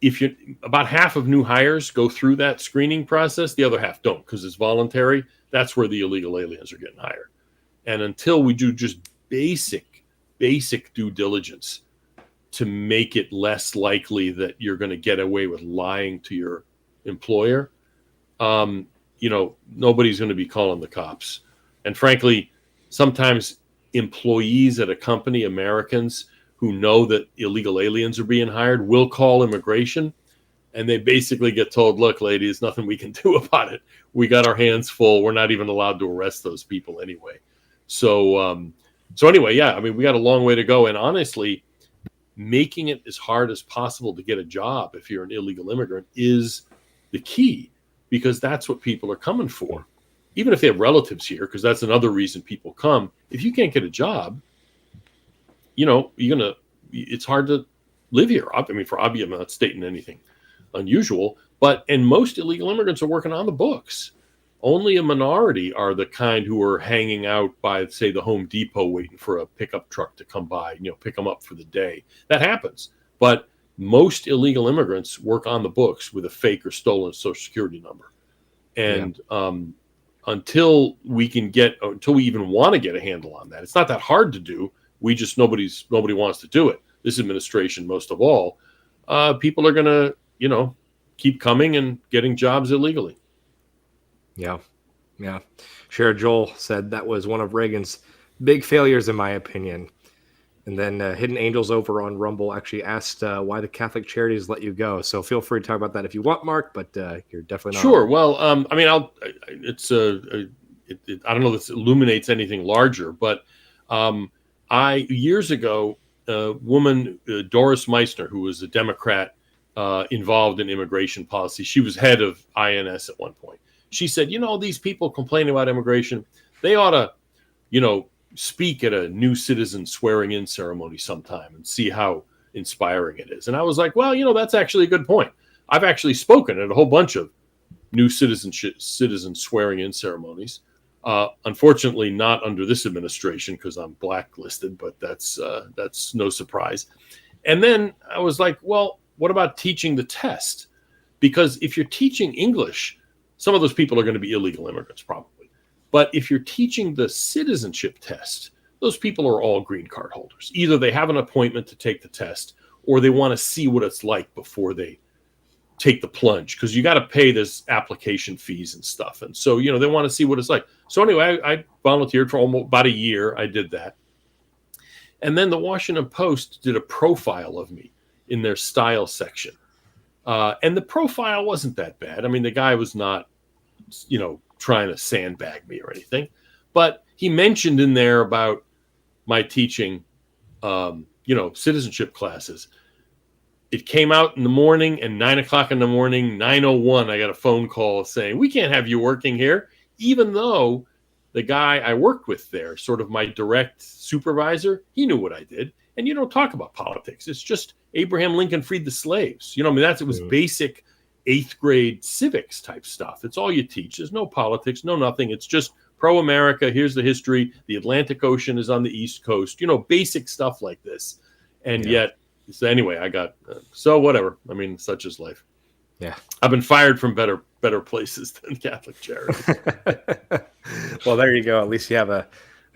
If you about half of new hires go through that screening process, the other half don't because it's voluntary. That's where the illegal aliens are getting hired. And until we do just basic due diligence to make it less likely that you're going to get away with lying to your employer, nobody's going to be calling the cops. And frankly, sometimes employees at a company, Americans who know that illegal aliens are being hired, will call immigration, and they basically get told, look, ladies, nothing we can do about it. We got our hands full. We're not even allowed to arrest those people anyway. So anyway, yeah, I mean, we got a long way to go. And honestly, making it as hard as possible to get a job if you're an illegal immigrant is the key, because that's what people are coming for. Even if they have relatives here, because that's another reason people come. If you can't get a job, it's hard to live here. I mean, for Abby, I'm not stating anything unusual, and most illegal immigrants are working on the books. Only a minority are the kind who are hanging out by, say, the Home Depot waiting for a pickup truck to come by, pick them up for the day. That happens. But most illegal immigrants work on the books with a fake or stolen Social Security number. And until we even want to get a handle on that, it's not that hard to do. Nobody wants to do it. This administration, most of all, people are going to, keep coming and getting jobs illegally. Yeah. Sheriff Joel said that was one of Reagan's big failures, in my opinion. And then Hidden Angels over on Rumble actually asked why the Catholic Charities let you go. So feel free to talk about that if you want, Mark, but you're definitely not. Sure. Well, I mean, I don't know if this illuminates anything larger, but years ago, a woman, Doris Meissner, who was a Democrat involved in immigration policy, she was head of INS at one point. She said, these people complaining about immigration, they ought to, speak at a new citizen swearing in ceremony sometime and see how inspiring it is. And I was like, well, that's actually a good point. I've actually spoken at a whole bunch of new citizen swearing in ceremonies. Unfortunately, not under this administration because I'm blacklisted, but that's no surprise. And then I was like, well, what about teaching the test? Because if you're teaching English, some of those people are going to be illegal immigrants probably. But if you're teaching the citizenship test, those people are all green card holders. Either they have an appointment to take the test or they want to see what it's like before they take the plunge, because you got to pay this application fees and stuff. And so, they want to see what it's like. So anyway, I volunteered for almost about a year. I did that. And then the Washington Post did a profile of me in their style section. And the profile wasn't that bad. I mean, the guy was not, trying to sandbag me or anything, but he mentioned in there about my teaching, citizenship classes. It came out in the morning, and 9 o'clock in the morning, 9:01, I got a phone call saying, we can't have you working here, even though the guy I worked with there, sort of my direct supervisor, he knew what I did. And you don't talk about politics. It's just Abraham Lincoln freed the slaves. It was basic 8th grade civics type stuff. It's all you teach. There's no politics, no nothing. It's just pro-America. Here's the history. The Atlantic Ocean is on the East Coast, basic stuff like this. And yet, so anyway, I got, so whatever. I mean, such is life. Yeah. I've been fired from better places than Catholic Charities. Well, there you go. At least you have a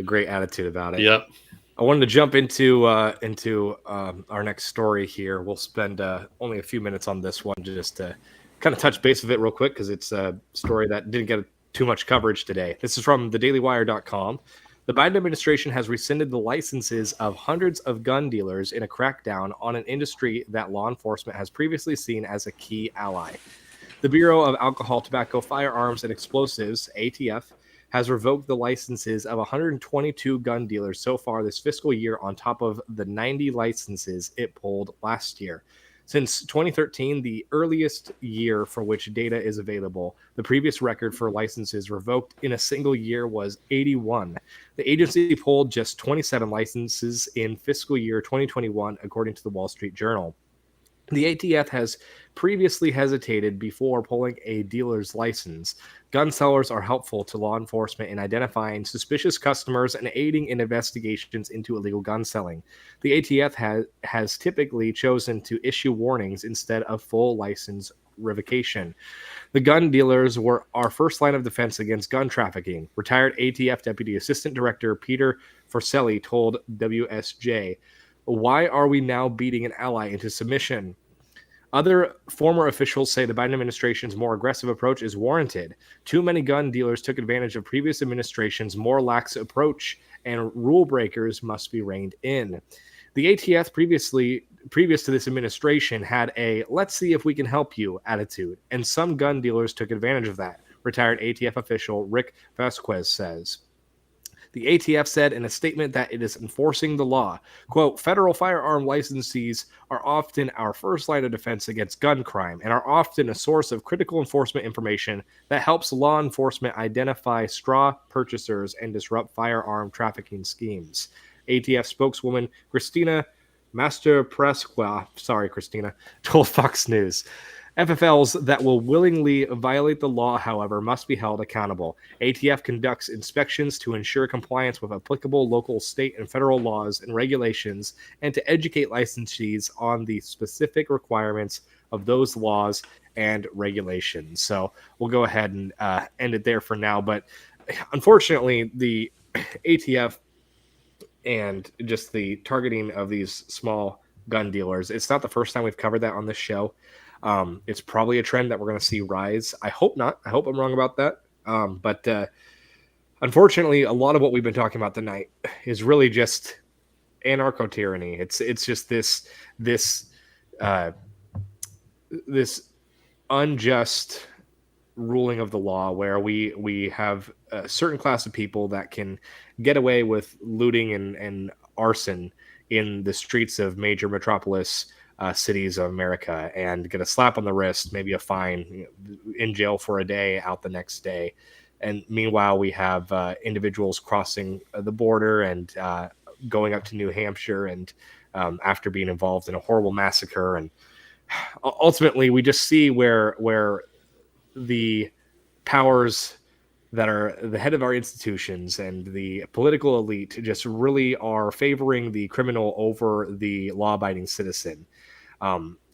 great attitude about it. Yep. I wanted to jump into our next story here. We'll spend only a few minutes on this one just to kind of touch base with it real quick, because it's a story that didn't get too much coverage today. This is from thedailywire.com. The Biden administration has rescinded the licenses of hundreds of gun dealers in a crackdown on an industry that law enforcement has previously seen as a key ally. The Bureau of Alcohol, Tobacco, Firearms, and Explosives, ATF, has revoked the licenses of 122 gun dealers so far this fiscal year, on top of the 90 licenses it pulled last year. Since 2013, the earliest year for which data is available, the previous record for licenses revoked in a single year was 81. The agency pulled just 27 licenses in fiscal year 2021, according to the Wall Street Journal. The ATF has previously hesitated before pulling a dealer's license. Gun sellers are helpful to law enforcement in identifying suspicious customers and aiding in investigations into illegal gun selling. The ATF has typically chosen to issue warnings instead of full license revocation. The gun dealers were our first line of defense against gun trafficking. Retired ATF Deputy Assistant Director Peter Forcelli told WSJ, "Why are we now beating an ally into submission?" Other former officials say the Biden administration's more aggressive approach is warranted. Too many gun dealers took advantage of previous administrations' more lax approach, and rule breakers must be reined in. The ATF previous to this administration had a "let's see if we can help you" attitude, and some gun dealers took advantage of that, retired ATF official Rick Vasquez says. The ATF said in a statement that it is enforcing the law. Quote, "Federal firearm licensees are often our first line of defense against gun crime and are often a source of critical enforcement information that helps law enforcement identify straw purchasers and disrupt firearm trafficking schemes." ATF spokeswoman Christina Master-Presqua, sorry, Christina, told Fox News. FFLs that will willingly violate the law, however, must be held accountable. ATF conducts inspections to ensure compliance with applicable local, state, and federal laws and regulations, and to educate licensees on the specific requirements of those laws and regulations. So we'll go ahead and end it there for now. But unfortunately, the ATF and just the targeting of these small gun dealers, it's not the first time we've covered that on this show. It's probably a trend that we're going to see rise. I hope not. I hope I'm wrong about that. But unfortunately, a lot of what we've been talking about tonight is really just anarcho-tyranny. It's just this unjust ruling of the law where we have a certain class of people that can get away with looting and arson in the streets of major metropolis cities of America and get a slap on the wrist, maybe a fine, in jail for a day, out the next day. And meanwhile, we have individuals crossing the border and going up to New Hampshire and after being involved in a horrible massacre. And ultimately, we just see where the powers that are the head of our institutions and the political elite just really are favoring the criminal over the law-abiding citizen.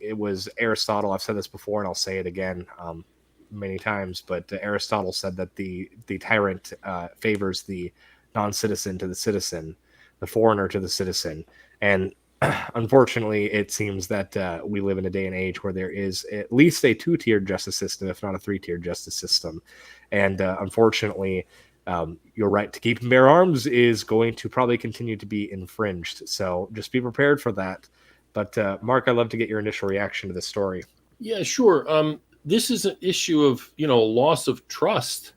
It was Aristotle. I've said this before and I'll say it again many times, but Aristotle said that the tyrant favors the non-citizen to the citizen, the foreigner to the citizen. And unfortunately, it seems that we live in a day and age where there is at least a two-tiered justice system, if not a three-tiered justice system. And unfortunately, your right to keep and bear arms is going to probably continue to be infringed. So just be prepared for that. But Mark, I'd love to get your initial reaction to this story. Yeah, sure. This is an issue of, loss of trust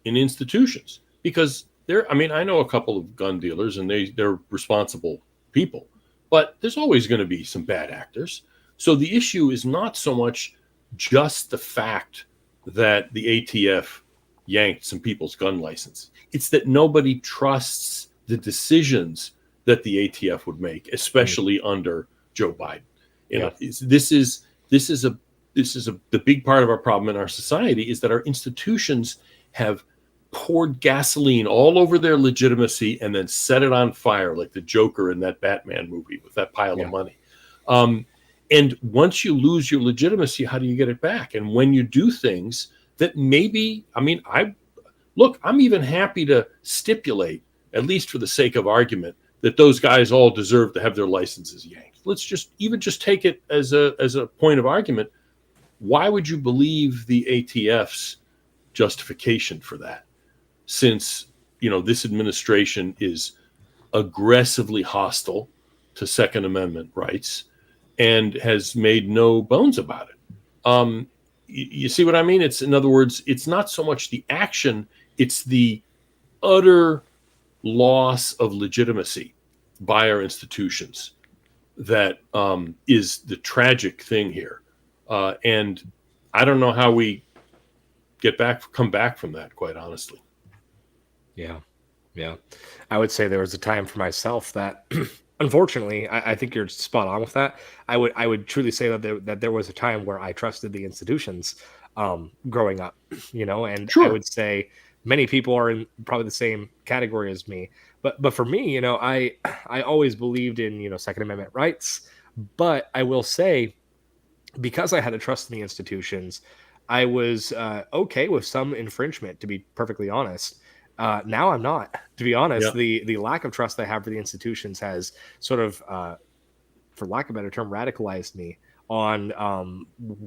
in institutions because I know a couple of gun dealers and they're responsible people, but there's always going to be some bad actors. So the issue is not so much just the fact that the ATF yanked some people's gun license. It's that nobody trusts the decisions that the ATF would make, especially under Joe Biden. This is the big part of our problem in our society is that our institutions have poured gasoline all over their legitimacy and then set it on fire like the Joker in that Batman movie with that pile of money. And once you lose your legitimacy, how do you get it back? And when you do things that maybe, I'm even happy to stipulate, at least for the sake of argument, that those guys all deserve to have their licenses yanked. Let's just take it as a point of argument. Why would you believe the ATF's justification for that? Since, this administration is aggressively hostile to Second Amendment rights and has made no bones about it. You see what I mean? In other words, it's not so much the action, it's the utter loss of legitimacy by our institutions that is the tragic thing here. And I don't know how we come back from that, quite honestly. Yeah. I would say there was a time for myself that Unfortunately, I think you're spot on with that. I would truly say that there was a time where I trusted the institutions growing up, and I Sure. would say many people are in probably the same category as me. But for me, I always believed in Second Amendment rights. But I will say, because I had a trust in the institutions, I was okay with some infringement, to be perfectly honest. Now I'm not. To be honest, Yeah. the lack of trust I have for the institutions has sort of, for lack of a better term, radicalized me on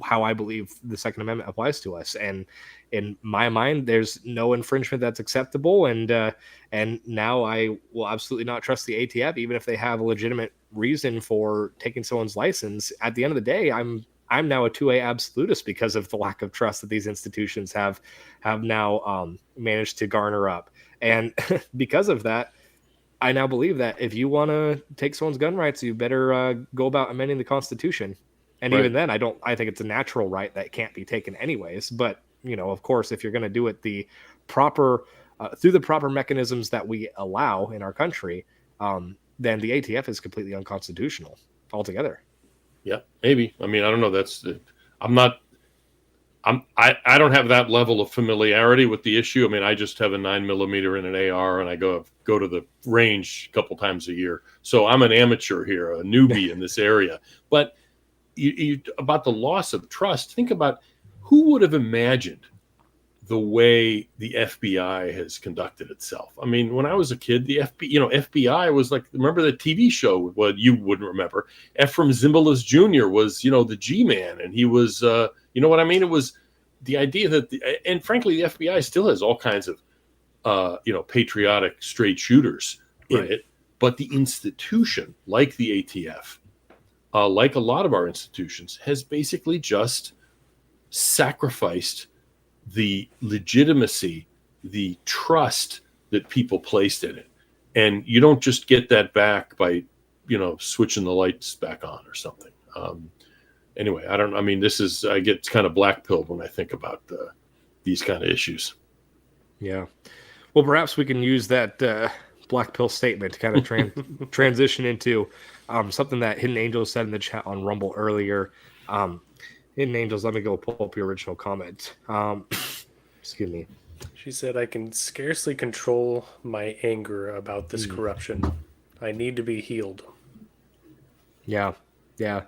how I believe the Second Amendment applies to us. And in my mind, there's no infringement that's acceptable. And now I will absolutely not trust the ATF, even if they have a legitimate reason for taking someone's license. At the end of the day, I'm now a 2A absolutist because of the lack of trust that these institutions have now managed to garner up. And because of that, I now believe that if you want to take someone's gun rights, you better go about amending the Constitution. And Right. even then, I think it's a natural right that can't be taken anyways. But of course, if you're going to do it the proper through the proper mechanisms that we allow in our country, then the ATF is completely unconstitutional altogether. Yeah, maybe. I mean, I don't know. I'm not. I don't have that level of familiarity with the issue. I mean, I just have a 9mm and an AR, and I go to the range a couple times a year. So I'm an amateur here, a newbie in this area. But about the loss of trust, think about who would have imagined the way the FBI has conducted itself. I mean, when I was a kid, the FBI was like, remember the TV show? Well, you wouldn't remember. Ephraim Zimbalist Jr. was, the G-man, and he was, you know what I mean? It was the idea that, and frankly, the FBI still has all kinds of, patriotic straight shooters in Right. it. But the institution, like the ATF, like a lot of our institutions, has basically just sacrificed the legitimacy, the trust that people placed in it. And you don't just get that back by, switching the lights back on or something. Anyway, I get kind of black-pilled when I think about these kind of issues. Yeah. Well, perhaps we can use that black pill statement to kind of transition into something that Hidden Angels said in the chat on Rumble earlier. Hidden Angels, let me go pull up your original comment. Excuse me. She said, I can scarcely control my anger about this corruption. I need to be healed. Yeah. Yeah.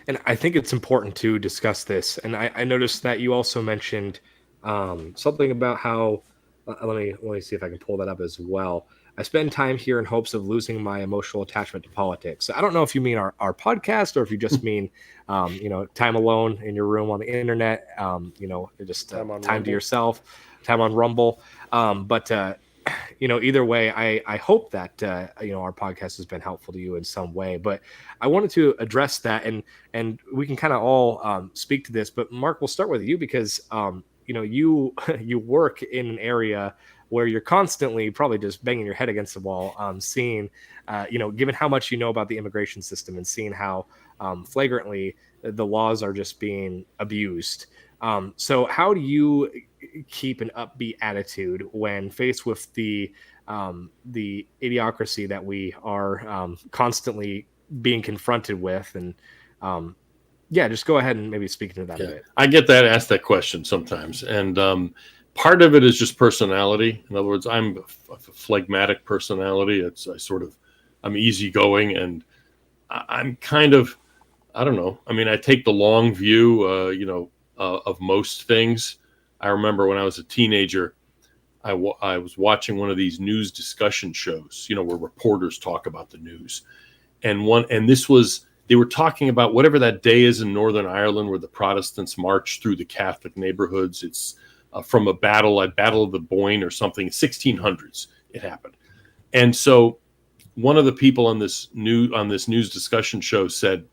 And I think it's important to discuss this. And I noticed that you also mentioned something about how, let me see if I can pull that up as well. I spend time here in hopes of losing my emotional attachment to politics. I don't know if you mean our podcast or if you just mean, time alone in your room on the internet, just time to yourself, time on Rumble. But either way, I hope that, our podcast has been helpful to you in some way. But I wanted to address that, and we can kind of all speak to this. But Mark, we'll start with you because, you you work in an area where you're constantly probably just banging your head against the wall, seeing, given how much you know about the immigration system and seeing how flagrantly the laws are just being abused. So how do you keep an upbeat attitude when faced with the idiocracy that we are constantly being confronted with? And just go ahead and maybe speak into that a bit. I get asked that question sometimes. And part of it is just personality. In other words, I'm a phlegmatic personality. I'm easygoing, and I'm kind of, I don't know. I mean, I take the long view, of most things. I remember when I was a teenager, I was watching one of these news discussion shows, where reporters talk about the news. They were talking about whatever that day is in Northern Ireland where the Protestants march through the Catholic neighborhoods. It's from a battle of the Boyne or something, 1600s it happened. And so one of the people on this news discussion show said,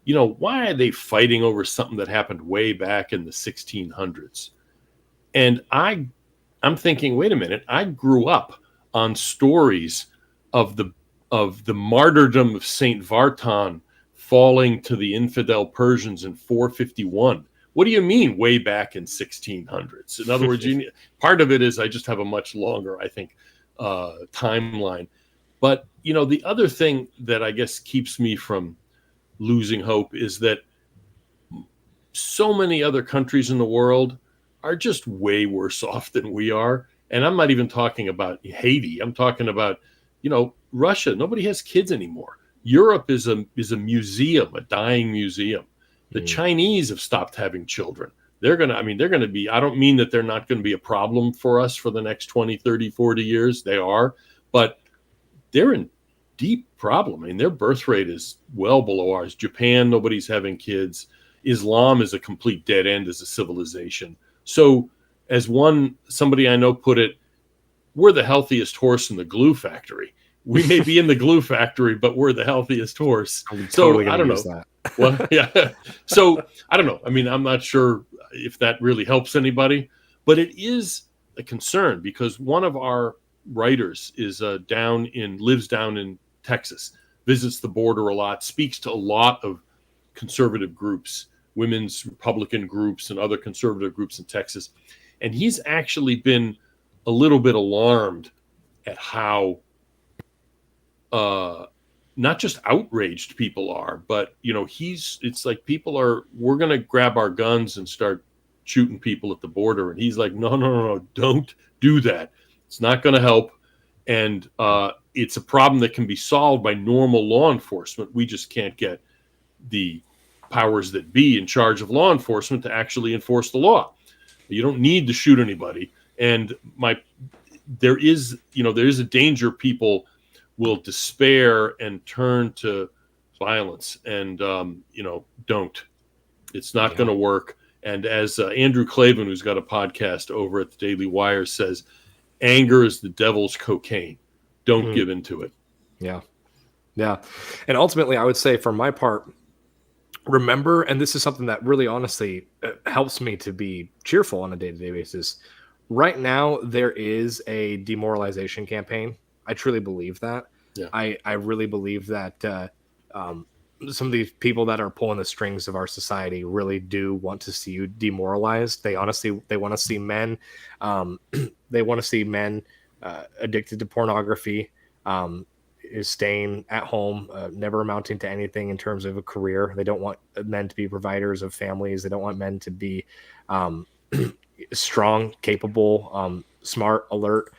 why are they fighting over something that happened way back in the 1600s? And I'm thinking, wait a minute, I grew up on stories of the martyrdom of Saint Vartan falling to the infidel Persians in 451. What do you mean way back in 1600s? In other words, part of it is I just have a much longer, I think, timeline. But, the other thing that I guess keeps me from losing hope is that so many other countries in the world are just way worse off than we are. And I'm not even talking about Haiti. I'm talking about, Russia. Nobody has kids anymore. Europe is a museum, a dying museum. The Chinese have stopped having children. They're going to be, I don't mean that they're not going to be a problem for us for the next 20, 30, 40 years. They are, but they're in deep problem. I mean, their birth rate is well below ours. Japan, nobody's having kids. Islam is a complete dead end as a civilization. So as somebody I know put it, we're the healthiest horse in the glue factory. We may be in the glue factory, but we're the healthiest horse. Totally I don't know. That. Well, yeah. So I don't know. I mean, I'm not sure if that really helps anybody, but it is a concern because one of our writers is lives down in Texas, visits the border a lot, speaks to a lot of conservative groups, women's Republican groups and other conservative groups in Texas. And he's actually been a little bit alarmed at how not just outraged people are, but it's like we're going to grab our guns and start shooting people at the border. And he's like, no, don't do that. It's not going to help. And it's a problem that can be solved by normal law enforcement. We just can't get the powers that be in charge of law enforcement to actually enforce the law. You don't need to shoot anybody. And there is a danger people will despair and turn to violence and, don't. It's not going to work. And as Andrew Klavan, who's got a podcast over at the Daily Wire, says, anger is the devil's cocaine. Don't give into it. Yeah. Yeah. And ultimately, I would say for my part, remember, and this is something that really honestly helps me to be cheerful on a day-to-day basis. Right now, there is a demoralization campaign. I truly believe that. Yeah. I really believe that some of these people that are pulling the strings of our society really do want to see you demoralized. They want to see men. They want to see men addicted to pornography, is staying at home, never amounting to anything in terms of a career. They don't want men to be providers of families. They don't want men to be strong, capable, smart, alert.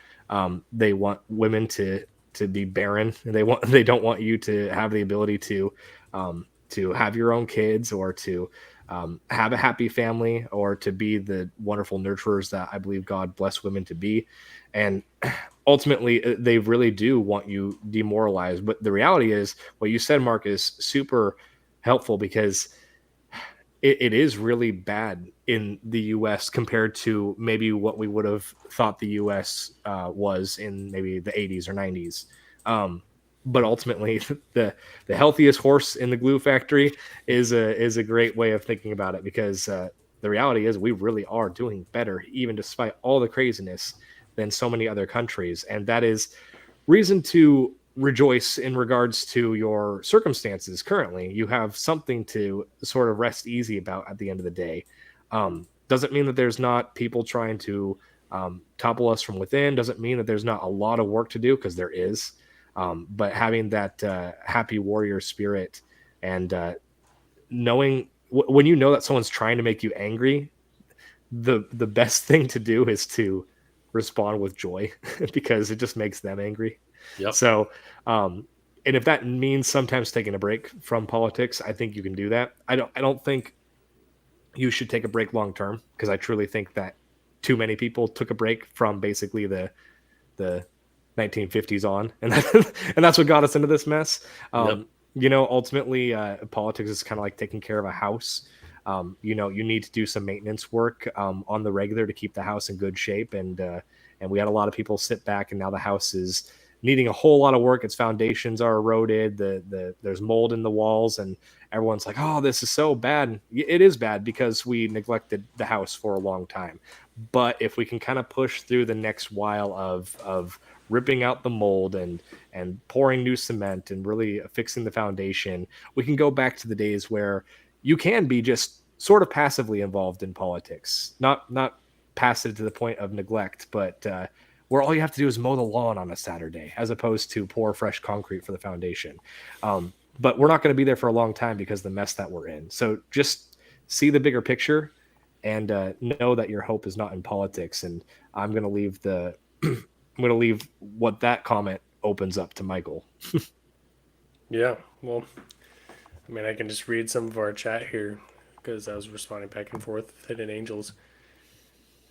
They want women to be barren. They don't want you to have the ability to have your own kids or to have a happy family or to be the wonderful nurturers that I believe God bless women to be. And ultimately, they really do want you demoralized. But the reality is, what you said, Mark, is super helpful because it is really bad in the U.S. compared to maybe what we would have thought the U.S. Was in maybe the 80s or 90s. But ultimately, the healthiest horse in the glue factory is a great way of thinking about it because the reality is we really are doing better, even despite all the craziness, than so many other countries. And that is reason to rejoice in regards to your circumstances currently. You have something to sort of rest easy about at the end of the day. Doesn't mean that there's not people trying to topple us from within. Doesn't mean that there's not a lot of work to do, because there is. But having that happy warrior spirit and knowing when you know that someone's trying to make you angry, the best thing to do is to respond with joy because it just makes them angry. Yep. So, and if that means sometimes taking a break from politics, I think you can do that. I don't think you should take a break long term, because I truly think that too many people took a break from basically the 1950s on, and that's what got us into this mess. Ultimately, politics is kind of like taking care of a house. You need to do some maintenance work on the regular to keep the house in good shape. And we had a lot of people sit back, and now the house is needing a whole lot of work. Its foundations are eroded. There's mold in the walls, and everyone's like, "Oh, this is so bad." It is bad because we neglected the house for a long time. But if we can kind of push through the next while of ripping out the mold and pouring new cement and really fixing the foundation, we can go back to the days where you can be just sort of passively involved in politics, not passive to the point of neglect, but where all you have to do is mow the lawn on a Saturday, as opposed to pour fresh concrete for the foundation. But we're not going to be there for a long time because of the mess that we're in. So just see the bigger picture and know that your hope is not in politics. And I'm going to leave I'm going to leave what that comment opens up to Michael. Yeah, well, I mean, I can just read some of our chat here because I was responding back and forth with Hidden Angels.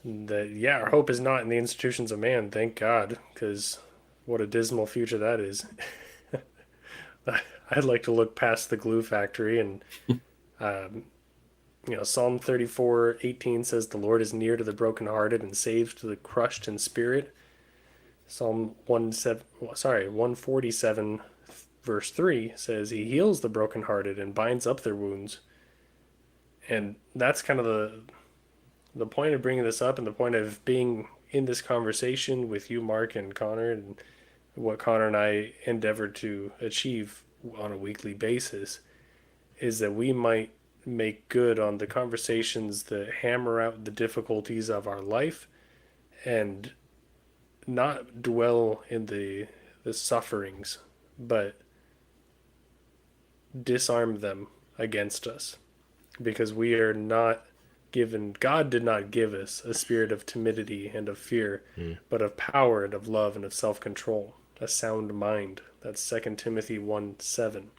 That, yeah, our hope is not in the institutions of man, thank God, because what a dismal future that is. I'd like to look past the glue factory and, Psalm 34:18 says, "The Lord is near to the brokenhearted and saves to the crushed in spirit." Psalm 147 verse 3 says, "He heals the brokenhearted and binds up their wounds." And that's kind of the point of bringing this up, and the point of being in this conversation with you, Mark, and Connor, and what Connor and I endeavor to achieve on a weekly basis, is that we might make good on the conversations that hammer out the difficulties of our life and not dwell in the sufferings, but disarm them against us, because we are not given, God did not give us a spirit of timidity and of fear, but of power and of love and of self-control, a sound mind. That's 2 Timothy 1:7.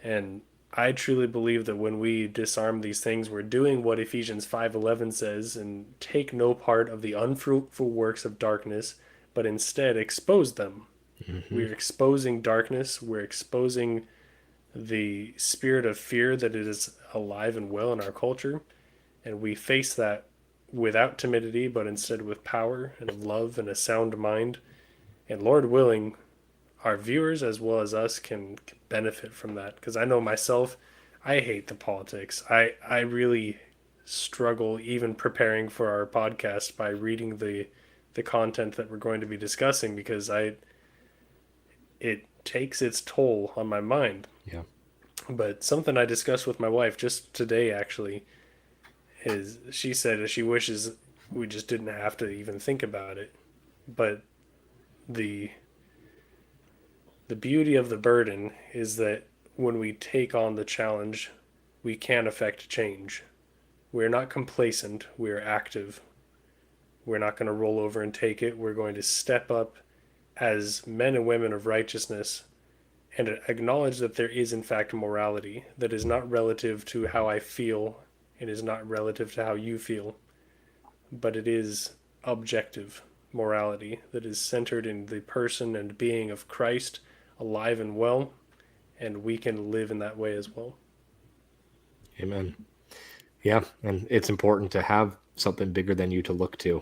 And I truly believe that when we disarm these things, we're doing what Ephesians 5:11 says, and take no part of the unfruitful works of darkness, but instead expose them. We're exposing darkness. We're exposing the spirit of fear that is alive and well in our culture. And we face that without timidity, but instead with power and of love and a sound mind. And Lord willing, our viewers as well as us can benefit from that. Because I know myself, I hate the politics. I really struggle even preparing for our podcast by reading the content that we're going to be discussing, because it takes its toll on my mind. Yeah. But something I discussed with my wife just today, actually, is she said she wishes we just didn't have to even think about it. But the beauty of the burden is that when we take on the challenge, we can affect change. We're not complacent, we're active. We're not going to roll over and take it. We're going to step up as men and women of righteousness and acknowledge that there is, in fact, morality that is not relative to how I feel and is not relative to how you feel, but it is objective morality that is centered in the person and being of Christ, alive and well, and we can live in that way as well. Amen. Yeah, and it's important to have something bigger than you to look to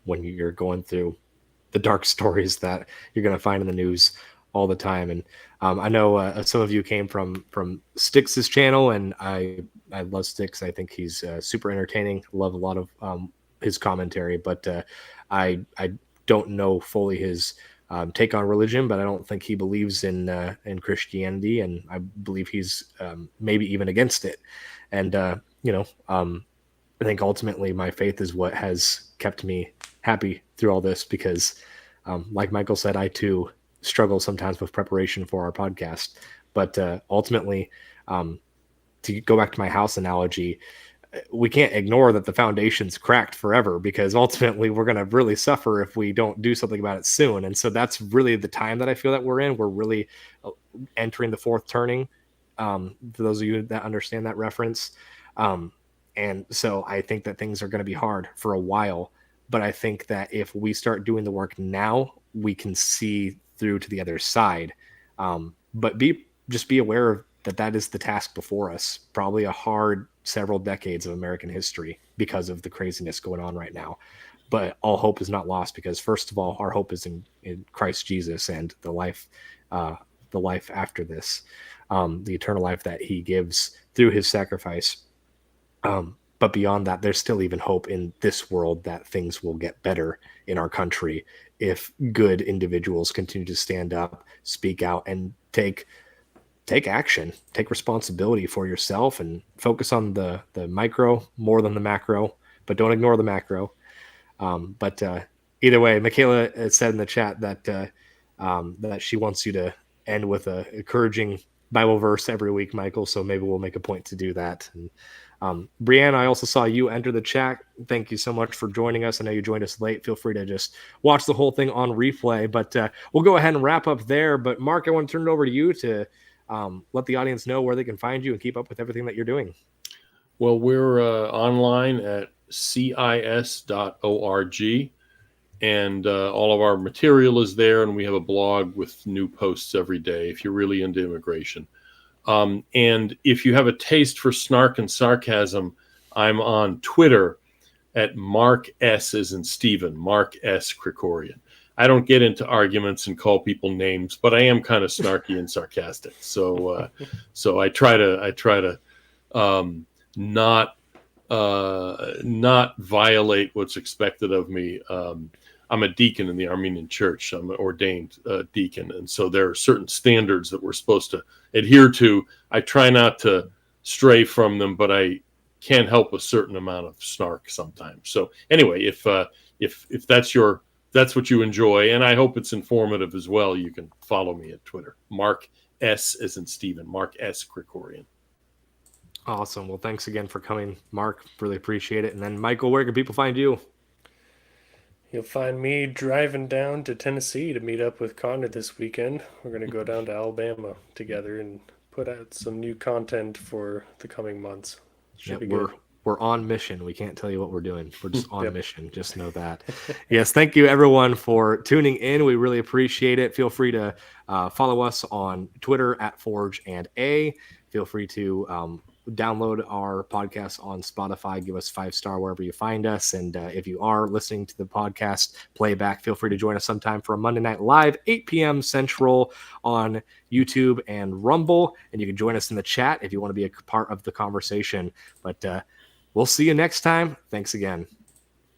when you're going through the dark stories that you're going to find in the news all the time. And I know some of you came from Styx's channel, and I love Styx. I think he's super entertaining. Love a lot of his commentary, but I don't know fully his take on religion, but I don't think he believes in Christianity, and I believe he's maybe even against it. And I think ultimately my faith is what has kept me happy through all this, because like Michael said, I too struggle sometimes with preparation for our podcast. But ultimately, to go back to my house analogy, we can't ignore that the foundation's cracked forever, because ultimately we're going to really suffer if we don't do something about it soon. And so that's really the time that I feel that we're in. We're really entering the fourth turning, for those of you that understand that reference. And so I think that things are going to be hard for a while. But I think that if we start doing the work now, we can see through to the other side. But be aware that is the task before us. Probably a hard several decades of American history because of the craziness going on right now. But all hope is not lost, because first of all, our hope is in Christ Jesus and the life after this, the eternal life that he gives through his sacrifice. But beyond that, there's still even hope in this world that things will get better in our country if good individuals continue to stand up, speak out, and take action, take responsibility for yourself, and focus on the micro more than the macro, but don't ignore the macro. But Either way, Michaela said in the chat that that she wants you to end with a encouraging Bible verse every week, Michael. So maybe we'll make a point to do that. And Brianne, I also saw you enter the chat. Thank you so much for joining us. I know you joined us late. Feel free to just watch the whole thing on replay. But we'll go ahead and wrap up there. But Mark, I want to turn it over to you to let the audience know where they can find you and keep up with everything that you're doing. Well, we're online at cis.org. And all of our material is there, and we have a blog with new posts every day if you're really into immigration. And if you have a taste for snark and sarcasm, I'm on Twitter at Mark S. as in Stephen, Mark S. Krikorian. I don't get into arguments and call people names, but I am kind of snarky and sarcastic. So I try to not violate what's expected of me. I'm a deacon in the Armenian church. I'm an ordained deacon. And so there are certain standards that we're supposed to adhere to. I try not to stray from them, but I can't help a certain amount of snark sometimes. So anyway, if that's what you enjoy, and I hope it's informative as well, you can follow me at Twitter. Mark S. as in Stephen, Mark S. Krikorian. Awesome. Well, thanks again for coming, Mark. Really appreciate it. And then Michael, where can people find you? You'll find me driving down to Tennessee to meet up with Connor this weekend. We're going to go down to Alabama together and put out some new content for the coming months. Should be good. We're on mission. We can't tell you what we're doing. We're just on mission. Just know that. Yes, thank you everyone for tuning in. We really appreciate it. Feel free to follow us on Twitter at Forge and A. Feel free to download our podcast on Spotify. Give us 5-star wherever you find us. And if you are listening to the podcast playback, feel free to join us sometime for a Monday Night Live, 8 p.m. Central on YouTube and Rumble. And you can join us in the chat if you want to be a part of the conversation. But we'll see you next time. Thanks again.